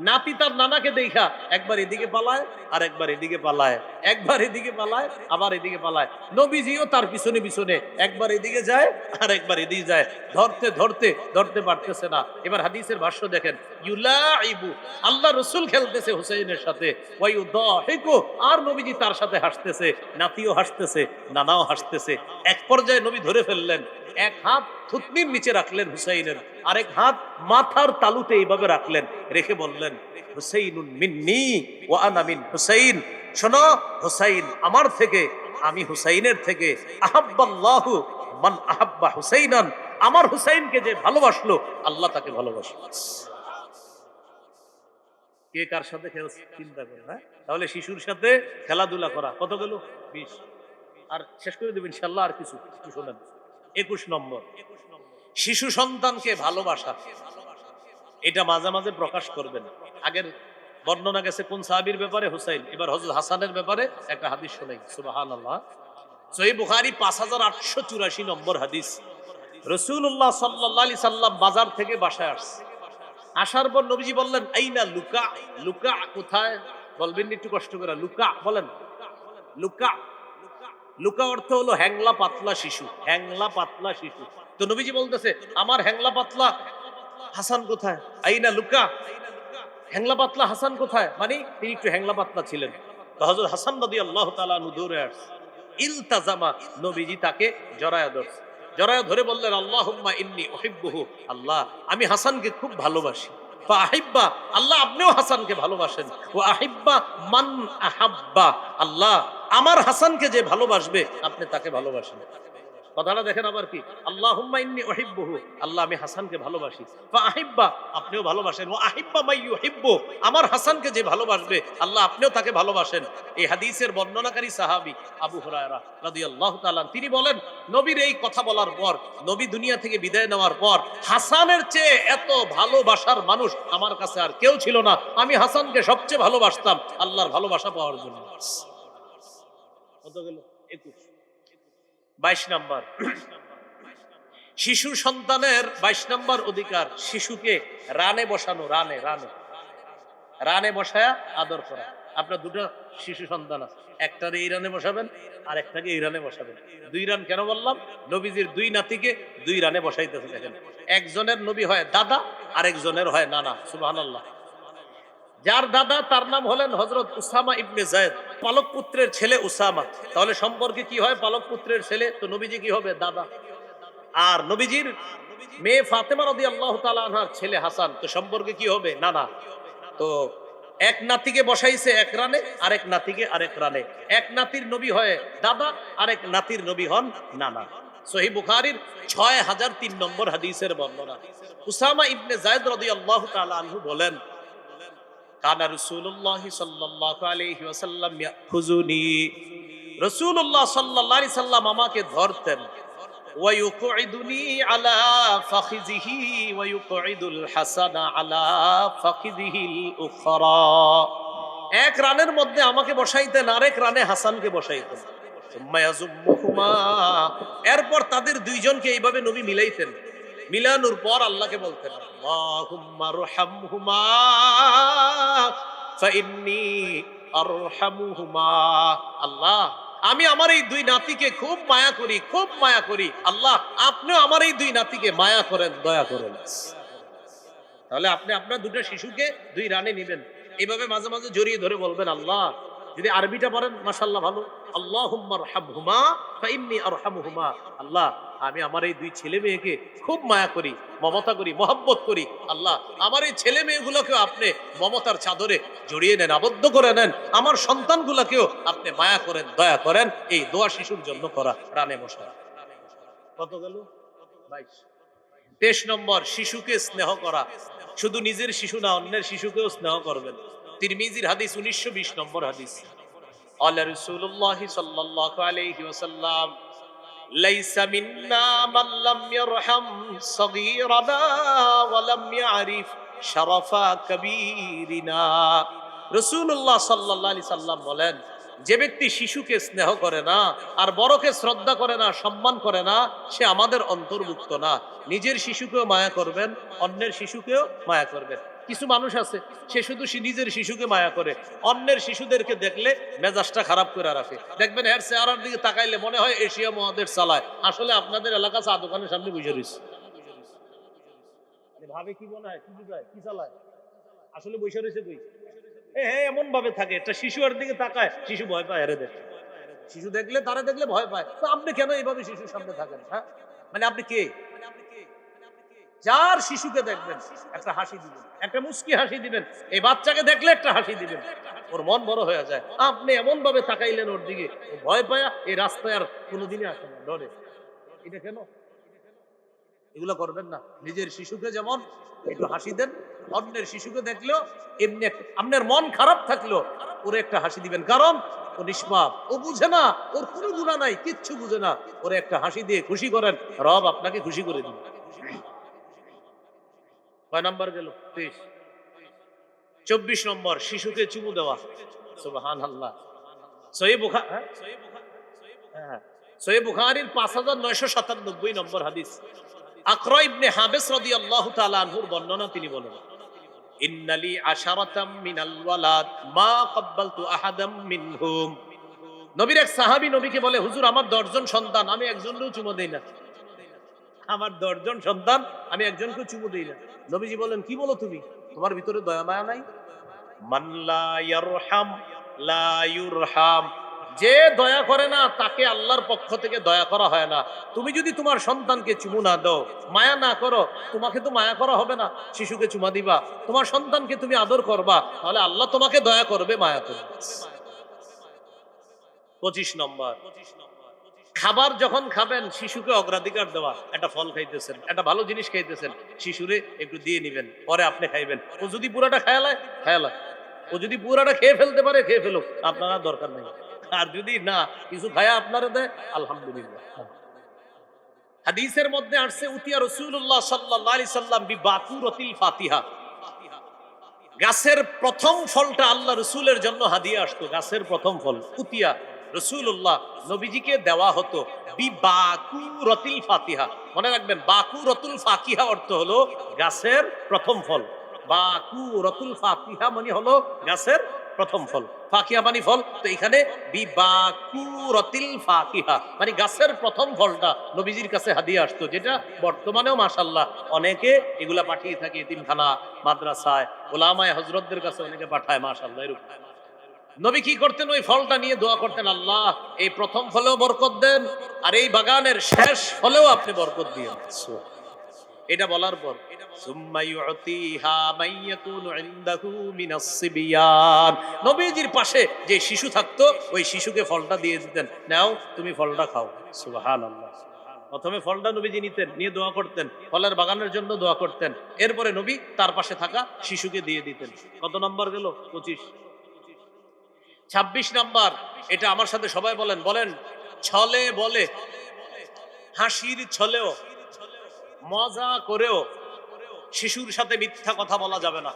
A: নাতি তার নানাকে দেখা একবার এদিকে পালায় আর একবার এদিকে পালায়, একবার এদিকে পালায় আবার এদিকে পালায়। নবীজিও তার পিছনে পিছনে একবার এদিকে যায় আর একবার এদিকে যায়, ধরতে ধরতে ধরতে পারতেছে না। এবার হাদিসের ভাষ্য দেখেন, ইউলাইবু, আল্লাহ রাসূল খেলতেছে হুসাইনের সাথে, ওয়া ইউদাহিকু, আর নবীজি তার সাথে হাসতেছে, নাতিও হাসতেছে, নানাও হাসতেছে। এক পর্যায়ে নবী ধরে ফেললেন, এক হাত থুতনির নিচে রাখলেন হুসাইনের, আরেক হাত মাথার তালুতে এইভাবে রাখলেন, রেখে বললেন, হুসাইনুন মিন্নি ওয়া আনা মিন হুসাইন, শোনো হুসাইন আমার থেকে, আমি হুসাইনের থেকে। আহাব্বাল্লাহু মান আহাব্বা হুসাইনান, আমার হুসাইনকে যে ভালোবাসলো আল্লাহ তাকে ভালোবাসলো। কে কার সাথে খেলছে চিন্তা করে, হ্যাঁ? তাহলে শিশুর সাথে খেলাধুলা করা কত গেল? 20। আর শেষ করে দেব ইনশাআল্লাহ, আর কিছু শোনেন। 21 নম্বর, শিশু সন্তানকে ভালোবাসা, এটা মাঝে মাঝে প্রকাশ করবেন। আগের বর্ণনা গেছে কোন সাহাবীর ব্যাপারে? হুসাইন। এবার হযরত হাসানের ব্যাপারে একটা হাদিস শোনাই। সুবহানাল্লাহ। সহিহ বুখারী 5884 নম্বর হাদিস। রাসূলুল্লাহ সাল্লাল্লাহু আলাইহি সাল্লাম বাজার থেকে বাসায় আসছে। আসার পর নবীজি বললেন, আইনা লুকা, লুকা কোথায়? বলবেন একটু কষ্ট করে, লুকা বলেন। লুকা, লুকা অর্থ হলো হ্যাংলা পাতলা শিশু, হ্যাংলা পাতলা শিশু। তো নবীজি বলতেছে, আমার হ্যাংলা পাতলা হাসান কোথায়? আইনা লুকা, হ্যাংলা পাতলা হাসান কোথায়? মানে তিনি একটু হ্যাংলা পাতলা ছিলেন। তো হযরত হাসান রাদিয়াল্লাহু তাআলা আনহু দৌড়ে আসছে, ইলতাজামা, নবীজি তাকে জড়ায়া ধরছে, জড়ায়া ধরে বললেন, আল্লাহুম্মা ইন্নী উহিব্বুহু, আল্লাহ আমি হাসানকে খুব ভালোবাসি। ফাআহিব্বা, আল্লাহ আপনিও হাসানকে ভালোবাসেন। ওয়া আহিব্বা মান আহাব্বা, আল্লাহ আমার হাসানকে যে ভালোবাসবে আপনি তাকে ভালোবাসেন। কথাটা দেখেন আবার কি, আল্লাহুম্মা ইন্নী উহিব্বুহু, আল্লাহ আমি হাসানকে ভালোবাসি। ফাআহিব্বা, আপনিও ভালোবাসেন। ওয়া আহিব্বা মান ইউহিব্বু, আমার হাসানকে যে ভালোবাসবে আল্লাহ আপনিও তাকে ভালোবাসেন। এই হাদিসের বর্ণনাকারী সাহাবী আবু হুরায়রা রাদিয়াল্লাহু তাআলা তিনি বলেন, নবীর এই কথা বলার পর, নবী দুনিয়া থেকে বিদায় নেওয়ার পর, হাসানের চেয়ে এত ভালোবাসার মানুষ আমার কাছে আর কেউ ছিল না। আমি হাসানকে সবচেয়ে ভালোবাসতাম আল্লাহর ভালোবাসা পাওয়ার জন্য। কত গেল? 21। 22 নাম্বার, শিশু সন্তানের 22 নাম্বার অধিকার, শিশুকে রানে বসানো, রানে রানে রানে বসায়া আদর করা। আপনার দুটো শিশু সন্তান আছে, একটারে এই রানে বসাবেন আর একটাকে এই রানে বসাবেন। 2 রান কেন বললাম? নবীজির 2 নাতিকে 2 রানে বসাইতেছে। দেখেন, একজনের নবী হয় দাদা, আরেকজনের হয় নানা। সুবহানাল্লাহ। যার দাদা তার নাম হলেন হযরত উসামা ইবনে যায়েদ, পালক পুত্রের ছেলে উসামা। তাহলে সম্পর্কে কি হয়? পালক পুত্রের ছেলে, তো নবীজি কি হবে? দাদা। আর নবীজির মেয়ে ফাতেমা রাদিয়াল্লাহু তাআলা আনহার ছেলে হাসান, তো সম্পর্কে কি হবে? নানা। তো এক নাতিকে বসাইছে এক রানে, আরেক নাতিকে আরেক রানে। এক নাতির নবী হয় দাদা, আরেক নাতির নবী হন নানা। সহিহ বুখারীর 6003 নম্বর হাদিসের বর্ণনা। উসামা ইবনে যায়েদ রাদিয়াল্লাহু তাআলা আনহু বলেন, কানা রাসূলুল্লাহ সাল্লাল্লাহু আলাইহি ওয়াসাল্লাম ইয়াখুযুনি, রাসূলুল্লাহ সাল্লাল্লাহু আলাইহি সাল্লাম আমাকে ধরতেন, ওয়া ইউকঈদুনি আলা ফাখিযিহি ওয়া ইউকঈদুল হাসানা আলা ফাখিযিহিল উখরা। এক রানের মধ্যে আমাকে বসাইতেন, আরেক রানে হাসানকে বসাইতেন। সুম্মা ইয়াজুম্মুহুমা, এরপর তাদের দুইজনকে এইভাবে নবী মিলাইতেন। মিলানোর পর আল্লাহকে বলতেন, আল্লাহুম্মা রহমহুমা ফাইন্নী আরহামুহুমা, আল্লাহ আমি আমার এই 2 নাতিকে খুব মায়া করি, খুব মায়া করি। আল্লাহ আপনিও আমার এই 2 নাতিকে মায়া করেন, দয়া করেন। তাহলে আপনি আপনার 2টা শিশুকে 2 রানে নেবেন, এইভাবে মাঝে মাঝে জড়িয়ে ধরে বলবেন আল্লাহ। যদি আরবিটা পারেন মাশাআল্লাহ ভালো, আল্লাহুম্মা রহমহুমা ফাইন্নী আরহামুহুমা, আল্লাহ আমি আমার এই 2 ছেলে মেয়েকে খুব মায়া করি, মমতা করি, মহব্বত করি। আল্লাহ আমার এই ছেলে মেয়েগুলোকেও আপনি মমতার চাদরে জড়িয়ে নেন, আবদ্ধ করে নেন। আমার সন্তানগুলোকেও আপনি মায়া করেন, দয়া করেন। এই দোয়া শিশুর জন্য করা, রানে বসা। কত গেল? 22। 23 নম্বর, শিশুকে স্নেহ করা। শুধু নিজের শিশু না, অন্যের শিশুকেও স্নেহ করবেন। তিরমিজির হাদিস, 1920 নম্বর হাদিস। আল্লাহ রাসূলুল্লাহ সাল্লাল্লাহু আলাইহি ওয়াসাল্লাম, লাইসা মিন্না মান লাম ইয়ারহাম সগীরানা ওয়া লাম ইয়ারিফ শারাফা কাবীরিনা। রাসূলুল্লাহ সাল্লাল্লাহু আলাইহি সাল্লাম বলেন, যে ব্যক্তি শিশুকে স্নেহ করে না আর বড়কে শ্রদ্ধা করে না, সম্মান করে না, সে আমাদের অন্তর্ভুক্ত না। নিজের শিশুকেও মায়া করবেন, অন্যের শিশুকেও মায়া করবেন। কিছু মানুষ আছে, সে শুধু নিজের শিশুকে মায়া করে, অন্যের শিশুদেরকে দেখলে মেজাজটা খারাপ করে রাখে। দেখবেন এর চেহারার দিকে তাকাইলে মনে হয় এশিয়া মহাদেশ চালায়, আসলে আপনাদের এলাকা চা দোকানের সামনে বসে রয়েছে। ভাবে কি মনে হয়, কি বুঝায়, কি চালায়, আসলে বসে রয়েছে কই। এমন ভাবে থাকে, একটা শিশুর দিকে তাকায়, শিশু ভয় পায়, হেরে দেয়। শিশু দেখলে, তারা দেখলে ভয় পায়। তো আপনি কেন এইভাবে শিশুর সামনে থাকেন? হ্যাঁ, মানে আপনি কে? যার শিশুকে দেখবেন একটা হাসি দিবেন, একটা মুস্কি হাসি দিবেন। এই বাচ্চাকে দেখলে একটা হাসি দিবেন, ওর মন বড় হয়ে যায়। আপনি এমন ভাবে তাকাইলেন ওর দিকে, ও ভয় পায়, এই রাস্তায় আর কোনোদিনই আসে না, ডরে। এটা কেন? এগুলো করবেন না। নিজের শিশুকে যেমন একটু হাসি দেন, অন্যের শিশুকে দেখলেও এমনি আপনার মন খারাপ থাকলেও ওরে একটা হাসি দিবেন, কারণ ও নিষ্পাপ, ও বুঝে না, ওর কোনো গুনাহ নাই, কিচ্ছু বুঝে না। ওরে একটা হাসি দিয়ে খুশি করেন, রব আপনাকে খুশি করে দিবেন। কয় নাম্বার গেল? 23। 24 নম্বর, শিশুকে চুমু দেওয়া। সুবহানাল্লাহ। সহিহ বুখারী, হ্যাঁ, সহিহ বুখারীর 5997 নম্বর হাদিস। আকরা ইবনে হাবিস রাদিয়াল্লাহু তাআলা আনহুর বর্ণনা, তিনি বলেন, ইন্নালি আশারাতাম মিনাল ওয়ালাদ মা ক্বাব্বালতু আহাদাম মিনহুম। নবীর এক সাহাবী নবীকে বলে, হুজুর আমার 10 জন সন্তান, আমি একজনকেও চুমু দেই না। আমার 10 জন সন্তান, আমি একজনকেও চুমু দেই না। নবীজি বলেন, কি বলো তুমি? তোমার ভিতরে দয়া মায়া নাই? মান লা ইয়ারহাম লা ইউরহাম। যে দয়া করে না, তাকে আল্লাহর পক্ষ থেকে দয়া করা হয় না। তুমি যদি তোমার সন্তানকে চুমু না দাও, মায়া না করো, তোমাকে তো মায়া করা হবে না। শিশুকে চুমা দিবা, তোমার সন্তানকে তুমি আদর করবা, তাহলে আল্লাহ তোমাকে দয়া করবে, মায়া করবে। 25 নম্বর, খাবার যখন খাবেন শিশুকে অগ্রাধিকার দেওয়া। একটা ফল খাইতেছেন, একটা ভালো জিনিস খাইতেছেন, শিশুরে একটু দিয়ে নিবেন, পরে আপনি খাইবেন। ও যদি পুরাটা খায়ালায়, খায়ালায়। ও যদি পুরাটা খেয়ে ফেলতে পারে, খেয়ে ফেলুক, আপনার আর দরকার নেই। আর যদি না কিছু খায়া আপনারা দেয়, আলহামদুলিল্লাহ। হাদিসের মধ্যে আসছে, উতিয়া রাসূলুল্লাহ সাল্লাল্লাহু আলাইহি সাল্লাম বিবাকুরাতিল ফাতিহা। গাছের প্রথম ফলটা আল্লাহ রসুলের জন্য হাদিয়া আসতো। গাছের প্রথম ফল উতিয়া রসুল্লাহ নবীজিকে দেওয়া হতো বিবাকুরাতিল ফাতিহা। মনে রাখবেন, বাকুরাতুল ফাকিহা অর্থ হলো গাছের প্রথম ফল। বাকুরাতুল ফাতিহা মানে হলো গাছের প্রথম ফল। ফাকিহা মানে ফল, তো এখানে বিবাকুরাতিল ফাকিহা মানে গাছের প্রথম ফলটা নবীজির কাছে হাদিয়া আসতো, যেটা বর্তমানেও মাশাআল্লাহ অনেকে এগুলা পাঠিয়ে থাকে এতিমখানা, মাদ্রাসায়, ওলামায়ে হযরতদের কাছে অনেকে পাঠায়, মাশাআল্লাহ। এরকম নবী কি করতেন? ওই ফলটা নিয়ে দোয়া করতেন, আল্লাহ এই প্রথম ফলেও বরকত দেন, আর এই বাগানের শেষ ফলেও আপনি বরকত দিয়েন। এটা বলার পর নবীজির পাশে যে শিশু থাকতো, ওই শিশুকে ফলটা দিয়ে দিতেন, নাও তুমি ফলটা খাও। সুবহানাল্লাহ। প্রথমে ফলটা নবীজি নিতেন, নিয়ে দোয়া করতেন, ফলের বাগানের জন্য দোয়া করতেন। এরপরে নবী তার পাশে থাকা শিশুকে দিয়ে দিতেন। কত নম্বর গেল? 25। 26 নম্বর, এটা আমার সাথে সবাই বলেন, বলেন, ছলে বলে, হাসির ছলেও, মজা করেও শিশুর সাথে মিথ্যা কথা বলা যাবে না।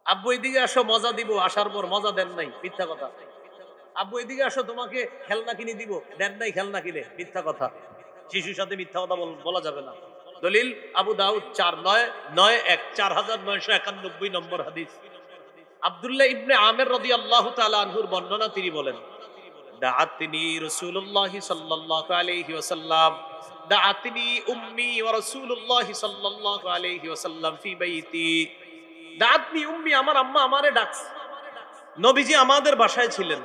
A: আব্বু এদিকে আসো, মজা দিব, আসার পর মজা দেন নাই, মিথ্যা কথা। আব্বু এদিকে আসো, তোমাকে খেলনা কিনে দিব, দেন নাই খেলনা কিনে, মিথ্যা কথা। শিশুর সাথে মিথ্যা কথা বলা যাবে না। দলিল আবু দাউদ 4991 4991 নম্বর হাদিস। আব্দুল্লাহ ইবনে আমির রাদিয়াল্লাহু তাআলা আনহুর বর্ণনা, তিনি বলেন, দাআতনি রাসূলুল্লাহ সাল্লাল্লাহু আলাইহি ওয়াসাল্লাম, দাআতনি উম্মি ওয়া রাসূলুল্লাহ সাল্লাল্লাহু আলাইহি ওয়াসাল্লাম ফি বাইতি। দাআতনি উম্মি, আমার আম্মা আমারে ডাকছে। নবীজি আমাদের বাসায় ছিলেন,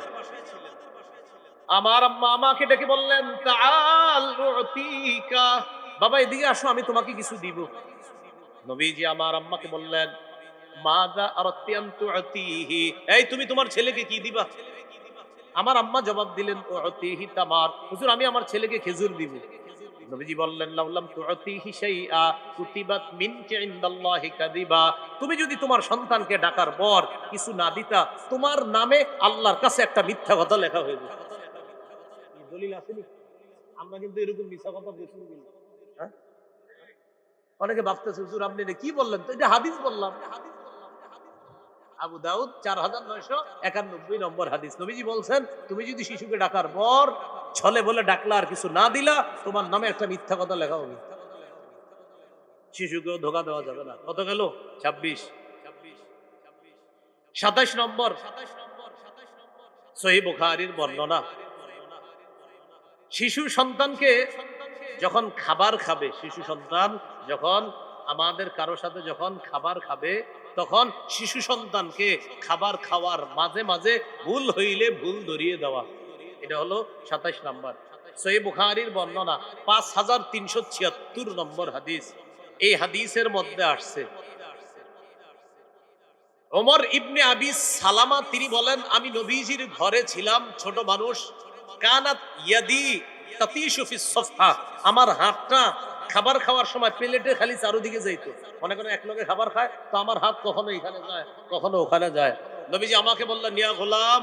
A: আমার আম্মা আমাকে ডেকে বললেন, তাআল উতিকা, বাবা এদিকে আসো, আমি তোমাকে কিছু দিব। নবীজি আমার আম্মাকে বললেন, মাযা আরাদতি আন তুতিহি, এই তুমি তোমার ছেলেকে কি দিবা? আমার আম্মা জবাব দিলেন, উতিহি তামার, হুজুর আমি আমার ছেলেকে খেজুর দিব। নবীজি বললেন লাউলাম তুআতিহি শাইআ কুতিবাত মিনকা ইনদাল্লাহি কাযিবা, তুমি যদি তোমার সন্তানকে ডাকার পর কিছু না দিতা, তোমার নামে আল্লাহর কাছে একটা মিথ্যা কথা লেখা হয়ে যেত। দলিল আসেনি? আমরা কিন্তু এরকম মিথ্যা কথা বেশি বলি। হ্যাঁ, অনেকে ভাবতেছে হুজুর আপনি এটা কি বললেন, তো এটা হাদিস বললাম। আবু দাউদ 4991 নম্বর হাদিস। নবীজি বলছেন তুমি যদি শিশুকে ডাকার পর ছলে বলে ডাকলা আর কিছু না দিলা, তোমার নামে একটা মিথ্যা কথা লেখা হবে। শিশুকেও ধোকা দেওয়া যাবে না। কত গেল? 26। 27 নম্বর সহিহ বুখারীর বর্ণনা। শিশু সন্তানকে যখন খাবার খাবে, শিশু সন্তান যখন আমাদের কারো সাথে যখন খাবার খাবে, তখন শিশু সন্তানকে খাবার খাওয়ার মাঝে মাঝে ভুল হইলে ভুল ধরিয়ে দেওয়া। এটা হলো 27 নম্বর সহিহ বুখারীর বর্ণনা, 5376 নম্বর হাদিস। এই হাদিসের মধ্যে আসছে ওমর ইবনে আবি সালামা তিনি বলেন আমি নবীজির ঘরে ছিলাম, ছোট মানুষ। কানাত ইয়াদি তাতিশু ফিস সফহা, আমার হাতটা খাবার খাওয়ার সময় প্লেটে খালি চারদিকে যাইতো। মনে করেন এক লোকে খাবার খায়, তো আমার হাত কখনো এখানে যায় কখনো ওখানে যায়। নবীজি আমাকে বললেন ইয়া গোলাম,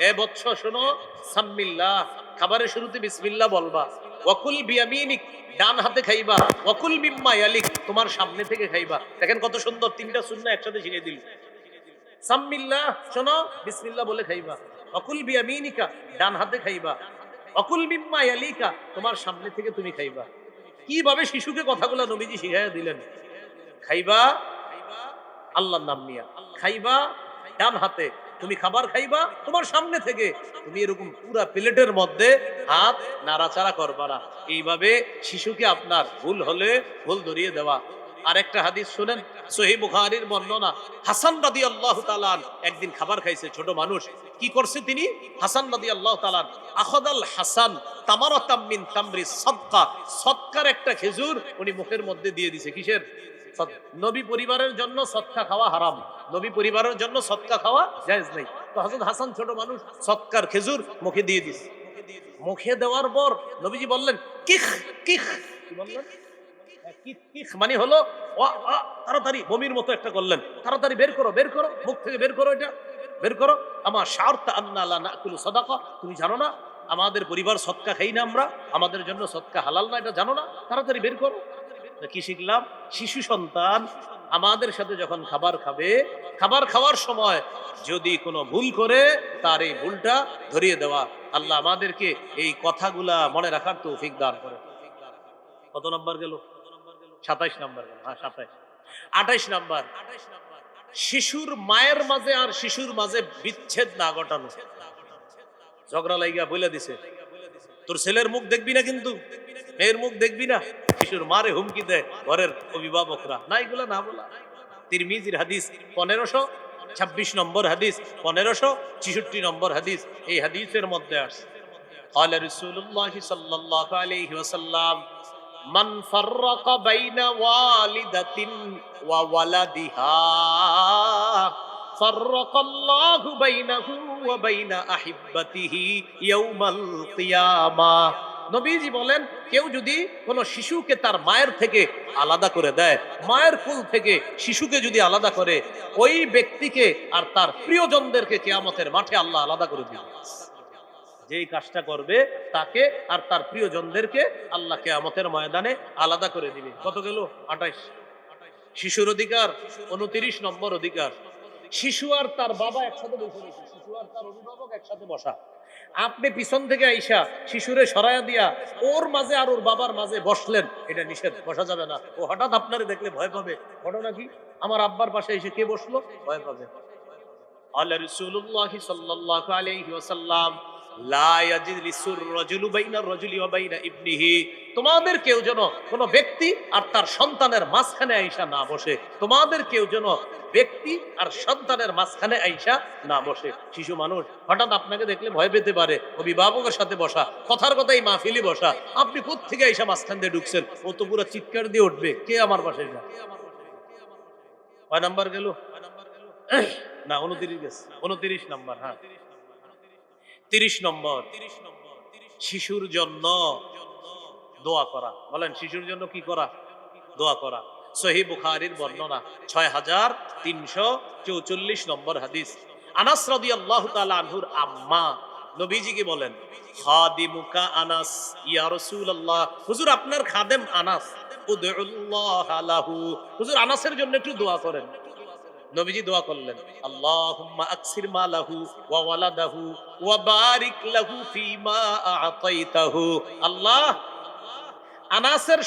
A: এ বৎস শোনো, সাম্মিল্লাহ, খাবারের শুরুতে বিসমিল্লাহ বলবা। ওয়াকুল বিয়ামিনিক, ডান হাতে খাইবা। ওয়াকুল মিম্মা ইয়ালিক, তোমার সামনে থেকে খাইবা। দেখেন কত সুন্দর, তিনটা সুন্নাহ একসাথে শিখিয়ে দিল। সাম্মিল্লাহ, শোনো, বিসমিল্লাহ বলে খাইবা। অকুল বিয়ামিনিকা, ডান হাতে খাইবা। অকুল মিম্মা ইয়ালিকা, তোমার সামনে থেকে তুমি খাইবা। কিভাবে শিশুকে কথাগুলো নবীজি শিখাইয়া দিলেন? খাইবা আল্লাহর নাম নিয়া, খাইবা ডান হাতে, তুমি খাবার খাইবা তোমার সামনে থেকে, তুমি এরকম পুরা প্লেটের মধ্যে হাত নাড়াচাড়া করবা না। এইভাবে শিশুকে আপনার ভুল হলে ভুল ধরিয়ে দেওয়া। আরেকটা হাদিস শুনেন, সহিহ বুখারীর বর্ণনা। হাসান রাদিয়াল্লাহু তাআলা একদিন খাবার খাইছে, ছোট মানুষ। কি করছে তিনি? হাসান রাদিয়াল্লাহু তাআলা আখাদাল হাসান তামারাতাম মিন তামরি সাদকা, সদকার একটা খেজুর উনি মুখের মধ্যে দিয়ে দিছে। কিসের? নবী পরিবারের জন্য সদকা খাওয়া হারাম, নবী পরিবারের জন্য সদকা খাওয়া জায়েজ নাই। তো হযরত হাসান ছোট মানুষ, সদকার খেজুর মুখে দিয়ে দিছে। মুখে দেওয়ার পর নবীজি বললেন কিখ কিখ, কি বললেন? কিখ কিখ মানে হলো তাড়াতাড়ি বমির মতো একটা করলেন, তাড়াতাড়ি বের করো বের করো, মুখ থেকে বের করো, এটা বের করো। আমার শারতা আন্না লা নাকুলু সাদাকা, তুমি জানো না আমাদের পরিবার সদকা খাই না আমরা, আমাদের জন্য সদকা হালাল না, এটা জানো না, তাড়াতাড়ি বের করো। কি শিখলাম? শিশু সন্তান আমাদের সাথে যখন খাবার খাবে, খাবার খাওয়ার সময় যদি কোনো ভুল করে তার এই ভুলটা ধরিয়ে দেওয়া। আল্লাহ আমাদেরকে এই কথাগুলা মনে রাখার তৌফিক দান করে। কত নাম্বার গেল? 27 নাম্বার গেল। হ্যাঁ 27। 28 নাম্বার, শিশুর মায়ের মাঝে আর শিশুর মাঝে বিচ্ছেদ না ঘটানো। ঝগড়া লাইগা বলে দিছে তোর ছেলের মুখ দেখবি না, কিন্তু মেয়ের মুখ দেখবি না, শিশুর মারে হুমকি দেয় ঘরের অভিভাবকরা, না এগুলা না বলা। তিরমিজির হাদিস 1526 নম্বর হাদিস, 1566 নম্বর হাদিস। এই হাদিসের মধ্যে আসছে قال رسول الله صلى الله عليه وسلم من فرق بين والدة وولدها فرق الله بينه وبين أحبته يوم القيامة। নবীজি বলেন কেউ যদি কোন শিশুকে তার মায়ের থেকে আলাদা করে দেয়, মায়ের কোল থেকে শিশুকে যদি আলাদা করে, ওই ব্যক্তিকে আর তার প্রিয়জনদেরকে কিয়ামতের মাঠে আল্লাহ আলাদা করে দিবেন। যেই কাজটা করবে তাকে আর তার প্রিয়জনদেরকে আল্লাহ কিয়ামতের ময়দানে আলাদা করে দিবে। কত গেল? 28। শিশুর অধিকার 29 নম্বর অধিকার। শিশু আর তার বাবা একসাথে বসে রয়েছে, শিশু আর তার অভিভাবক একসাথে বসা। আপনি পিছন থেকে আইসা শিশুরে সরাইয়া দিয়া ওর মাঝে আর ওর বাবার মাঝে বসলেন, এটা নিষেধ, বসা যাবে না। ও হঠাৎ আপনারে দেখলে ভয় পাবে, ঘটনা কি? আমার আব্বার পাশে এসে কে বসলো, ভয় পাবে। আল্লাহ রাসূলুল্লাহ সাল্লাল্লাহু আলাইহি ওয়াসাল্লাম লা ইয়াজলিসুর রাজুলু বাইনার রাজুলি ওয়া বাইনা ইবনিহি, তোমাদের কেউ যেন কোন ব্যক্তি আর তার সন্তানের মাঝখানে আইসা না বসে, তোমাদের কেউ যেন ব্যক্তি আর সন্তানের মাঝখানে আইসা না বসে। শিশু মানুষ হঠাৎ আপনাকে দেখলে ভয় পেতে পারে, অভিভাবকের সাথে বসা, কথার কথাই মাহফিলি বসা, আপনি কোত্থেকে আইসা মাঝখান দিয়ে ঢুকছেন, ও তো পুরো চিৎকার দিয়ে উঠবে কে আমার পাশে যা। কয় নাম্বার গেল? না 29 গেছে, 29 নাম্বার। হ্যাঁ 30 নম্বর, শিশুর জন্য দোয়া করা। বলেন শিশুর জন্য কি করা? দোয়া করা। সহিহ বুখারীর বর্ণনা 6344 নম্বর হাদিস। আনাস রাদিয়াল্লাহু তাআলা আনহুর আম্মা নবীজিকে বলেন, খাদিমুকা আনাস ইয়া রাসূলুল্লাহ, হুজুর আপনার খাদেম আনাস, উদউল্লাহ লাহু, হুজুর আনাসের জন্য একটু দোয়া করেন। নবীজি দোয়া করলেন, আল্লাহুম্মা আকসির মালাহু ওয়া ওয়ালাদাহু ওয়া বারিক লাহু ফীমা আ'তাইতাহু। আল্লাহ আনাসের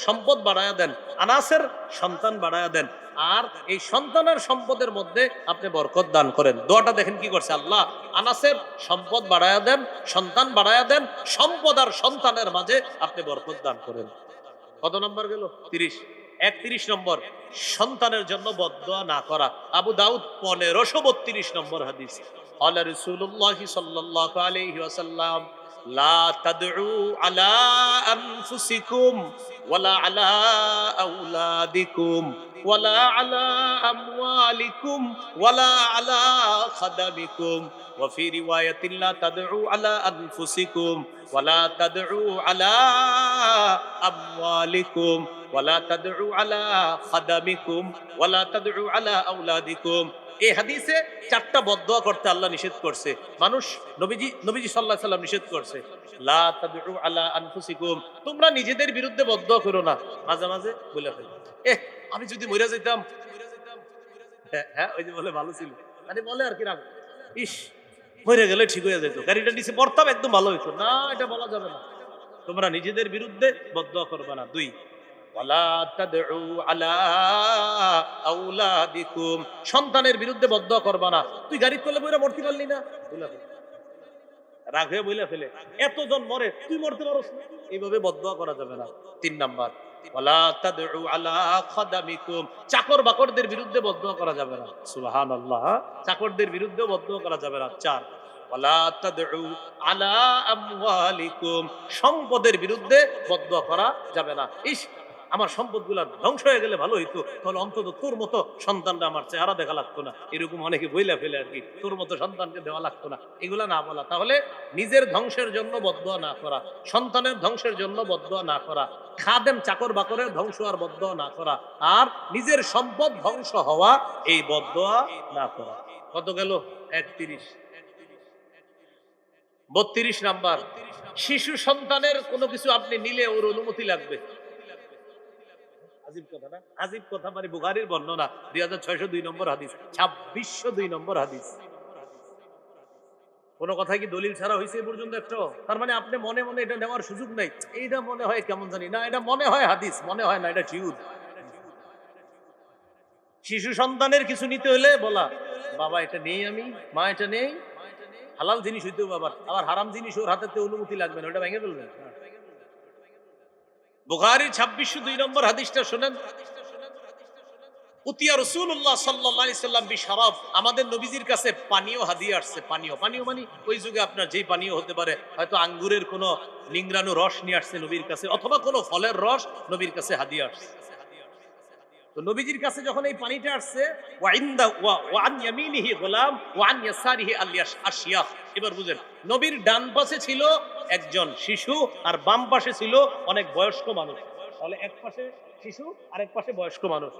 A: সম্পদ বাড়ায়া দেন, আনাসের সন্তান বাড়ায়া দেন, আর এই সন্তানের সম্পদের মধ্যে আপনি বরকত দান করেন। দোয়াটা দেখেন কি করছে, আল্লাহ আনাসের সম্পদ বাড়ায়া দেন, সন্তান বাড়ায়া দেন, সম্পদ আর সন্তানের মাঝে আপনি বরকত দান করেন। কত নম্বর গেল? 30। 31 নম্বর, সন্তানের জন্য বদদোয়া না করা। আবু দাউদ 1532 নম্বর হাদিস। আল্লাহ রাসূলুল্লাহ সাল্লাল্লাহু আলাইহি ওয়াসাল্লাম, লা তাদউ আলা আনফুসিকুম ওয়ালা আলা আওলাদিকুম ওয়ালা আলা আমওয়ালিকুম ওয়ালা আলা খাদামিকুম ওয়া ফি রিওয়ায়াতিন লা তাদউ আলা আনফুসিকুম ওয়ালা তাদউ আলা আমওয়ালিকুম ওয়ালা তাদউ আলা খাদামিকুম ওয়ালা তাদউ আলা আওলাদিকুম। এই হাদিসে 4টা বদদোয়া করতে আল্লাহ নিষেধ করছে। মানুষ নবীজি সাল্লাল্লাহু আলাইহি সাল্লাম নিষেধ করছে, লা তাদউ আলা আনফুসিকুম, তোমরা নিজেদের বিরুদ্ধে বদদোয়া করো না। মাঝে মাঝে বলে ফেলে, আমি যদি মরে যাইতাম, হ্যাঁ ওই যে বলে ভালো ছিল, মানে বলে আর কি রাখ, ইস মরে গেলে ঠিক হয়ে যেত, গাড়িটা নিচে পড়তাম একদম ভালো হইতো না, এটা বলা যাবে না। তোমরা নিজেদের বিরুদ্ধে বদদোয়া করবে না। 2, ওয়ালা তাদউ আলা আওলাদিকুম, সন্তানের বিরুদ্ধে বদদোয়া করবা না। তুই গাড়ির তলে বইরা মরতে পারলি না, বইলা ফেলে, রাগ হয়ে বইলা ফেলে, এতজন মরে তুই মরতে পারছ না, এইভাবে বদদোয়া করা যাবে না। 3 নাম্বার, ওয়ালা তাদউ আলা খাদামিকুম, চাকর বাকরদের বিরুদ্ধে বদদোয়া করা যাবে না। সুবহানাল্লাহ, চাকরদের বিরুদ্ধে বদদোয়া করা যাবে না। 4, ওয়ালা তাদউ আলা আমওয়ালিকুম, সম্পদের বিরুদ্ধে বদদোয়া করা যাবে না। ইস আমার সম্পদগুলা ধ্বংস হয়ে গেলে ভালো হইতো, তাহলে অন্তত তোর মতো সন্তানটা আমার চেহারা দেখা লাগতো না, এরকম অনেকে বইলা ফেলে আর কি, তোর মতো সন্তানকে দেওয়া লাগতো না, এগুলা না বলা। তাহলে নিজের ধ্বংসের জন্য বদদোয়া না করা, সন্তানের ধ্বংসের জন্য বদদোয়া না করা, খাদেম চাকর বাকরের ধ্বংস আর বদদোয়া না করা, আর নিজের সম্পদ ধ্বংস হওয়া, এই বদদোয়া না করা। কত গেল? 31। 32 নাম্বার, শিশু সন্তানের কোনো কিছু আপনি নিলে ওর অনুমতি লাগবে। আজীব কথা না? আজীব কথা, মানে বুখারীর বর্ণনা 2602 নম্বর হাদিস, 2602 নম্বর হাদিস। কোন কথা কি দলিল ছাড়া হয়েছে এই পর্যন্ত একটা? তার মানে আপনি মনে মনে এটা নেওয়ার সুযোগ নাই, এইটা মনে হয় কেমন জানি না, এটা মনে হয় হাদিস, মনে হয় না, এটা শিউর। শিশু সন্তানের কিছু নিতে হলে বলা, বাবা এটা নেই, আমি মা এটা নেই, হালাল জিনিস হইতেও বাবার, আবার হারাম জিনিস ওর হাতে অনুমতি লাগবে না, ওটা ভেঙে ফেলবেন। বুখারীর 2602 নম্বর হাদিসটা শুনেন। উতিয়া রাসূলুল্লাহ সাল্লাল্লাহু আলাইহি সাল্লাম বিশরাব, আমাদের নবীজির কাছে পানীয় হাদিয়া আসছে। পানীয় মানে ওই যুগে আপনার যেই পানীয় হতে পারে, হয়তো আঙ্গুরের কোন নিংড়ানো রস নিয়ে আসছে নবীর কাছে, অথবা কোনো ফলের রস নবীর কাছে হাদিয়া আসছে। তো নবীজির কাছে যখন এই পানিটা আসছে, ওয়া আন ইয়ামিনিহি গোলাম ওয়া আন ইয়াসারিহি আশিয়াখ, এবার বুঝেন, নবীর ডান পাশে ছিল একজন শিশু আর বাম পাশে ছিল অনেক বয়স্ক মানুষ। তাহলে এক পাশে শিশু আর এক পাশে বয়স্ক মানুষ।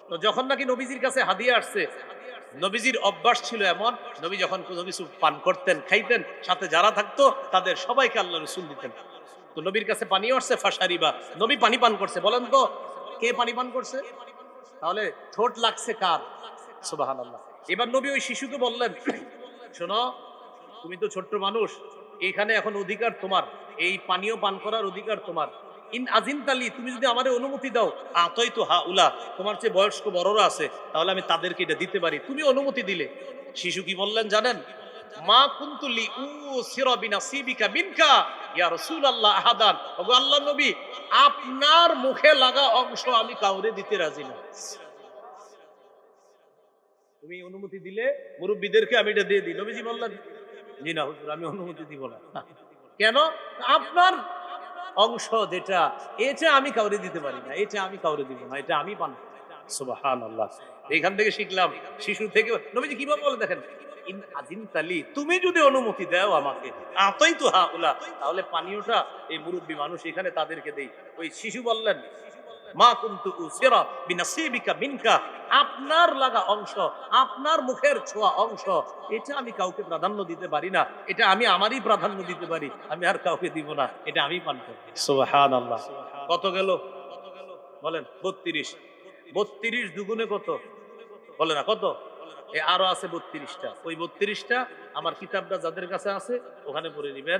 A: তো যখন নাকি নবীজির কাছে হাদিয়া আসছে, নবীজির অভ্যাস ছিল এমন, নবী যখন কোনো কিছু পান করতেন, খাইতেন, সাথে যারা থাকতো তাদের সবাইকে আল্লাহ রাসূল দিতেন। তো নবীর কাছে পানি আসছে, ফাশারিবা, নবী পানি পান করছে। বলেন তো কে পানি পান করছে? তাহলে ঠোঁট লাগছে কার? সুবহানাল্লাহ। এবার নবী ওই শিশুকে বললেন, শোনো, তুমি তো ছোট্ট মানুষ, এখানে এখন অধিকার তোমার, এই পানীয় পান করার অধিকার তোমার। ইন আজিনতালি, তুমি যদি আমারে অনুমতি দাও, আতাইতু হাউলা, তোমার চেয়ে বয়স্ক বড়রা আছে, তাহলে আমি তাদেরকে এটা দিতে পারি, তুমি অনুমতি দিলে। শিশু কি বললেন জানেন? মা কুনতুলি উসিরা বিনাসিবিকা মিনকা ইয়া রাসূলুল্লাহ আহাদান, ওগো আল্লাহর নবী, আপনার মুখে লাগা অংশ আমি কাউরে দিতে রাজি না। তুমি অনুমতি দিলে মুরব্বিদেরকে আমি এটা দিয়ে দিই। নবীজি বললেন, জি না হুজুর, আমি অনুমতি দিব না। কেন? আপনার অংশ যেটা, এটা আমি কাউরে দিতে পারি না, এটা আমি কাউরে দিব না, এটা আমি পান। সুবহানাল্লাহ। এখান থেকে শিখলাম, শিশু থেকে নবীজি কিভাবে বলে দেখেন, ইন আযিনতালি, তুমি যদি অনুমতি দাও আমাকে, আতাইতু হাউলা, তাহলে পানীয়টা এই মুরব্বী মানুষ এখানে তাদেরকে দেই। ওই শিশু বললেন, মা কুনতু উসিরা বিনাসিবিকা মিনকা, আপনার লাগা অংশ, আপনার মুখের ছোঁয়া অংশ, এটা আমি কাউকে প্রাধান্য দিতে পারি না, এটা আমি আমারই প্রাধান্য দিতে পারি, আমি আর কাউকে দিব না, এটা আমি পান করব। সুবহানাল্লাহ। কত গেল বলেন? 32। 32 দুগুণে কত বলে না, কত? আরো আছে 32টা। ওই 32টা আমার কিতাবটা যাদের কাছে আছে ওখানে পড়ে নিবেন।